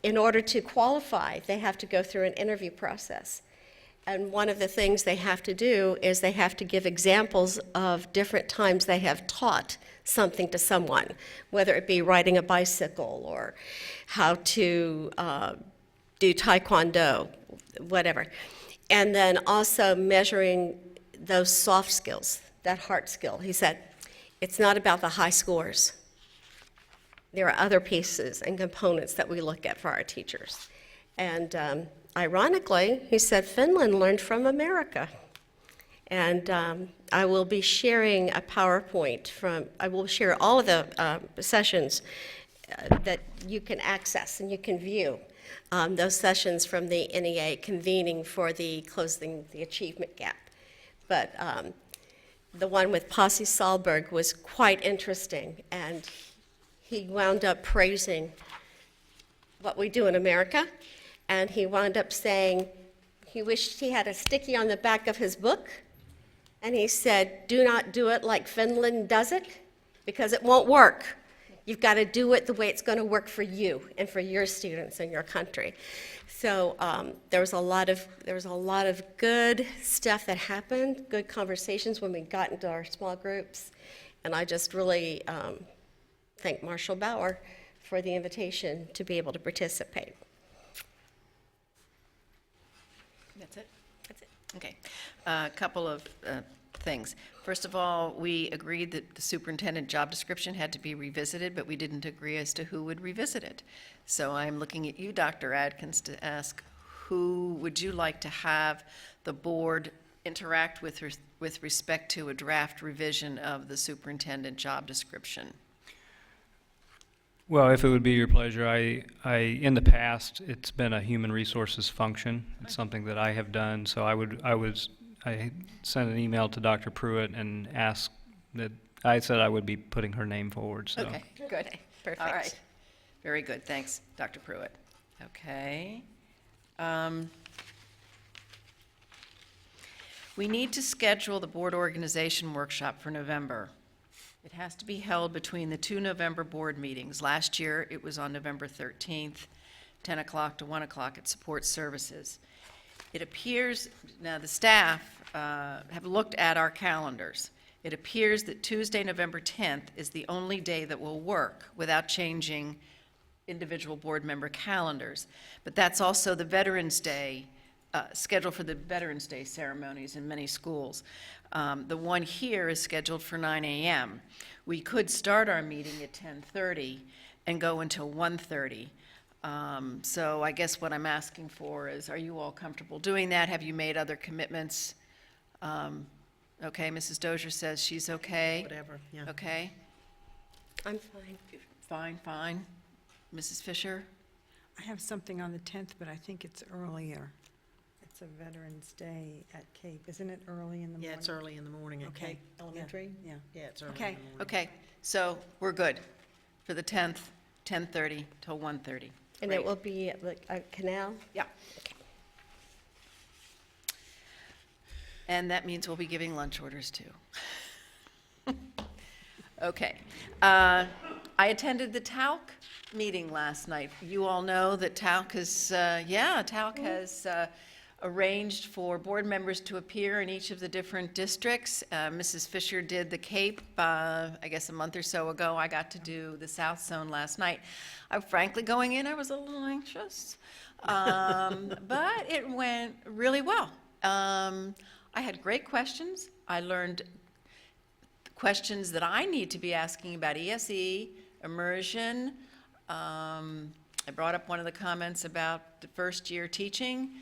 in order to qualify, they have to go through an interview process. And one of the things they have to do is they have to give examples of different times they have taught something to someone, whether it be riding a bicycle or how to do taekwondo, whatever. And then also measuring those soft skills, that heart skill. He said, it's not about the high scores. There are other pieces and components that we look at for our teachers. And ironically, he said Finland learned from America. And I will be sharing a PowerPoint I will share all of the sessions that you can access and you can view. Those sessions from the NEA convening for the Closing the Achievement Gap. But the one with Pasi Sahlberg was quite interesting, and he wound up praising what we do in America, and he wound up saying he wished he had a sticky on the back of his book, and he said, do not do it like Finland does it, because it won't work. You've got to do it the way it's going to work for you and for your students and your country. So there was a lot of good stuff that happened, good conversations when we got into our small groups, and I just really thank Marshall Bauer for the invitation to be able to participate. That's it? That's it. Okay. A couple of things. First of all, we agreed that the superintendent job description had to be revisited, but we didn't agree as to who would revisit it. So I'm looking at you, Dr. Adkins, to ask who would you like to have the board interact with respect to a draft revision of the superintendent job description? Well, if it would be your pleasure, in the past, it's been a human resources function. It's something that I have done, so I sent an email to Dr. Pruitt and asked that, I said I would be putting her name forward, so. Okay, good. Perfect. All right. Very good. Thanks, Dr. Pruitt. Okay. We need to schedule the board organization workshop for November. It has to be held between the 2 November board meetings. Last year, it was on November 13th, 10 o'clock to 1 o'clock at Support Services. It appears, now the staff have looked at our calendars. It appears that Tuesday, November 10th is the only day that will work without changing individual board member calendars. But that's also the Veterans Day, scheduled for the Veterans Day ceremonies in many schools. The one here is scheduled for 9 a.m. We could start our meeting at 10:30 and go until 1:30. So I guess what I'm asking for is, are you all comfortable doing that? Have you made other commitments? Okay, Mrs. Dozier says she's okay. Whatever, yeah. Okay, I'm fine. fine. Mrs. Fisher? I have something on the 10th, but I think it's earlier. It's a Veterans Day at Cape. Isn't it early in the morning? Yeah, it's early in the morning at Okay. Cape Elementary. Yeah. Yeah, it's early in the Okay. morning. Okay, so we're good for the 10th, 10:30 till 1:30. And Great. it will be at a canal? Yeah. And that means we'll be giving lunch orders too. Okay. I attended the TALC meeting last night. You all know that TALC has arranged for board members to appear in each of the different districts. Mrs. Fisher did the Cape, I guess a month or so ago. I got to do the South Zone last night. Frankly, going in, I was a little anxious, but it went really well. I had great questions. I learned questions that I need to be asking about ESE, immersion. I brought up one of the comments about the first year teaching.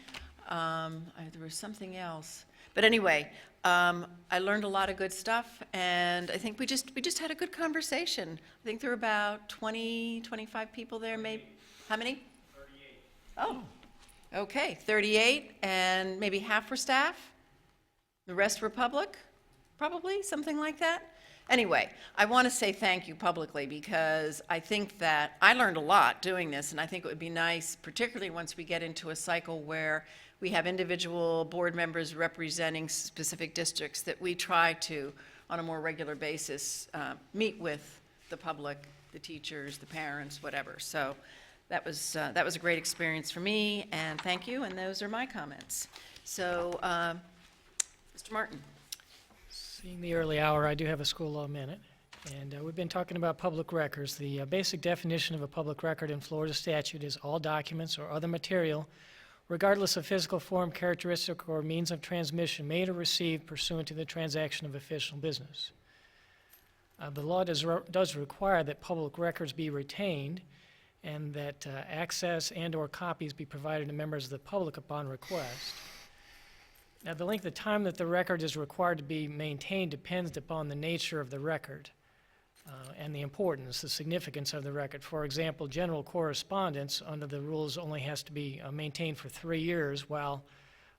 There was something else. But anyway, I learned a lot of good stuff, and I think we just had a good conversation. I think there were about 20, 25 people there, maybe. How many? 38. Oh, okay, 38, and maybe half were staff? The rest were public, probably, something like that. Anyway, I want to say thank you publicly because I think that I learned a lot doing this, and I think it would be nice, particularly once we get into a cycle where we have individual board members representing specific districts, that we try to, on a more regular basis, meet with the public, the teachers, the parents, whatever. So that was a great experience for me, and thank you, and those are my comments. So, Mr. Martin. Seeing the early hour, I do have a school law minute. And we've been talking about public records. The basic definition of a public record in Florida statute is all documents or other material, regardless of physical form, characteristic, or means of transmission, made or received pursuant to the transaction of official business. The law does require that public records be retained and that access and/or copies be provided to members of the public upon request. Now, the length of time that the record is required to be maintained depends upon the nature of the record and the importance, the significance of the record. For example, general correspondence under the rules only has to be maintained for 3 years, while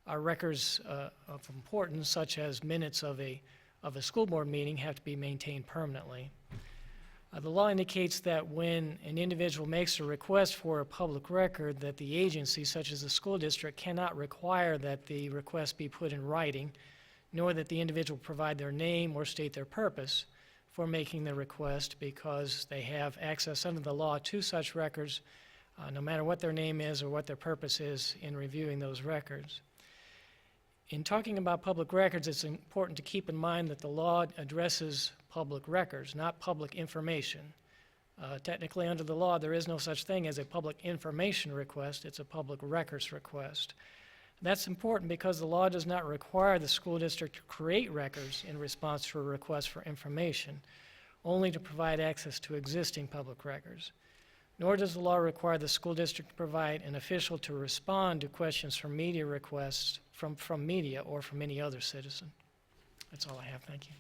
our records of importance, such as minutes of a school board meeting, have to be maintained permanently. The law indicates that when an individual makes a request for a public record, that the agency, such as the school district, cannot require that the request be put in writing, nor that the individual provide their name or state their purpose for making the request, because they have access under the law to such records, no matter what their name is or what their purpose is in reviewing those records. In talking about public records, it's important to keep in mind that the law addresses public records, not public information. Technically, under the law, there is no such thing as a public information request. It's a public records request. That's important because the law does not require the school district to create records in response to a request for information, only to provide access to existing public records. Nor does the law require the school district to provide an official to respond to questions from media requests from media or from any other citizen. That's all I have. Thank you.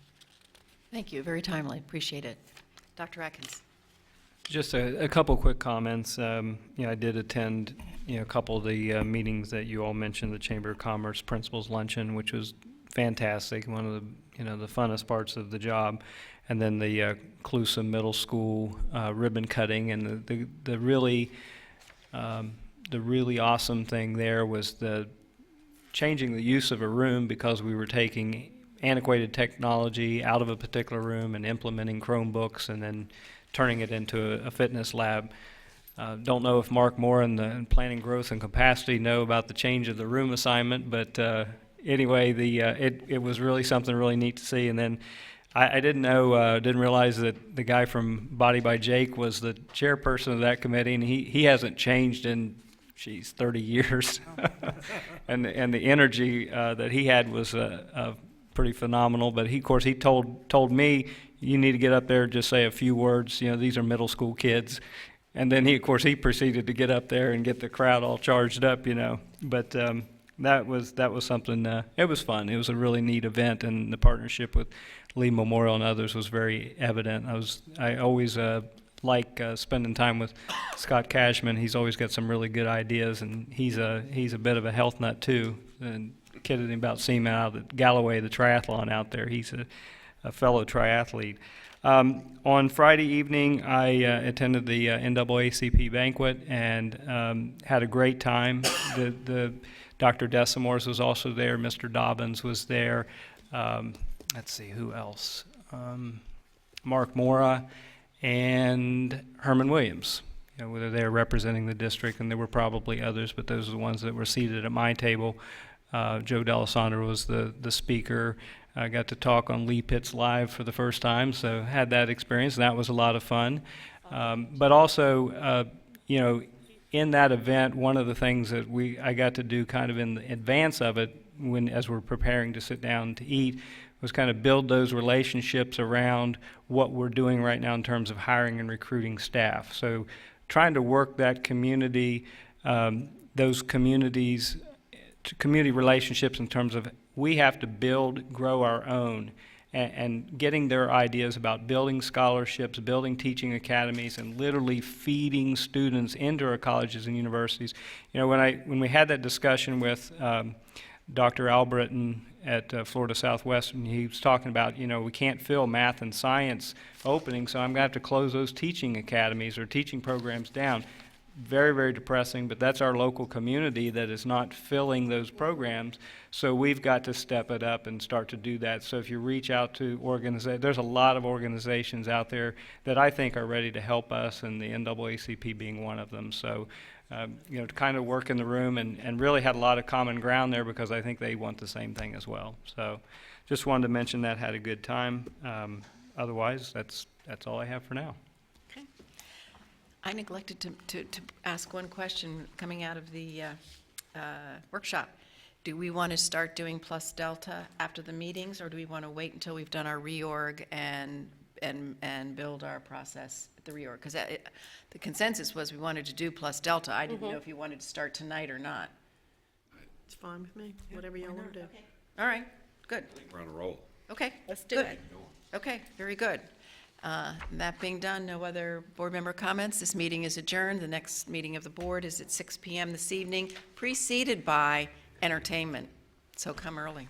Thank you, very timely, appreciate it. Dr. Atkins. Just a couple quick comments. I did attend, a couple of the meetings that you all mentioned, the Chamber of Commerce Principals Luncheon, which was fantastic, one of the, the funnest parts of the job. And then the Colusa Middle School ribbon cutting, and the really awesome thing there was the changing the use of a room, because we were taking antiquated technology out of a particular room and implementing Chromebooks and then turning it into a fitness lab. Don't know if Mark Moore and the Planning, Growth, and Capacity know about the change of the room assignment, but anyway, it was really something really neat to see. And then I didn't realize that the guy from Body by Jake was the chairperson of that committee, and he hasn't changed in 30 years. and the energy that he had was pretty phenomenal. But he told me, you need to get up there and just say a few words. These are middle school kids. And then he proceeded to get up there and get the crowd all charged up. But that was something. It was fun. It was a really neat event, and the partnership with Lee Memorial and others was very evident. I always like spending time with Scott Cashman. He's always got some really good ideas, and he's a bit of a health nut too. And kidding about seeing him out at Galloway, the triathlon out there. He's a fellow triathlete. On Friday evening, I attended the NAACP banquet and had a great time. The Dr. Desamores was also there. Mr. Dobbins was there. Let's see, who else? Mark Mora and Herman Williams. Whether they were representing the district, and there were probably others, but those are the ones that were seated at my table. Joe D'Alessandro was the speaker. I got to talk on Lee Pitts Live for the first time, so had that experience, and that was a lot of fun. But also, in that event, one of the things that I got to do kind of in advance of it, as we're preparing to sit down to eat, was kind of build those relationships around what we're doing right now in terms of hiring and recruiting staff. So trying to work that community, those community relationships in terms of we have to grow our own, and getting their ideas about building scholarships, building teaching academies, and literally feeding students into our colleges and universities. When we had that discussion with Dr. Albritton at Florida Southwestern, he was talking about, we can't fill math and science openings, so I'm going to have to close those teaching academies or teaching programs down. Very, very depressing, but that's our local community that is not filling those programs, so we've got to step it up and start to do that. So if you reach out to organizations, there's a lot of organizations out there that I think are ready to help us, and the NAACP being one of them. So to kind of work in the room and really had a lot of common ground there, because I think they want the same thing as well. So just wanted to mention that, had a good time. Otherwise, that's all I have for now. Okay. I neglected to ask one question coming out of the workshop. Do we want to start doing Plus Delta after the meetings, or do we want to wait until we've done our reorg and build our process at the reorg? Because the consensus was we wanted to do Plus Delta. I didn't know if you wanted to start tonight or not. It's fine with me, whatever y'all want to do. All right, good. We're on a roll. Okay. Let's do good. it. Okay, very good. That being done, no other board member comments. This meeting is adjourned. The next meeting of the board is at 6 p.m. this evening, preceded by entertainment. So come early.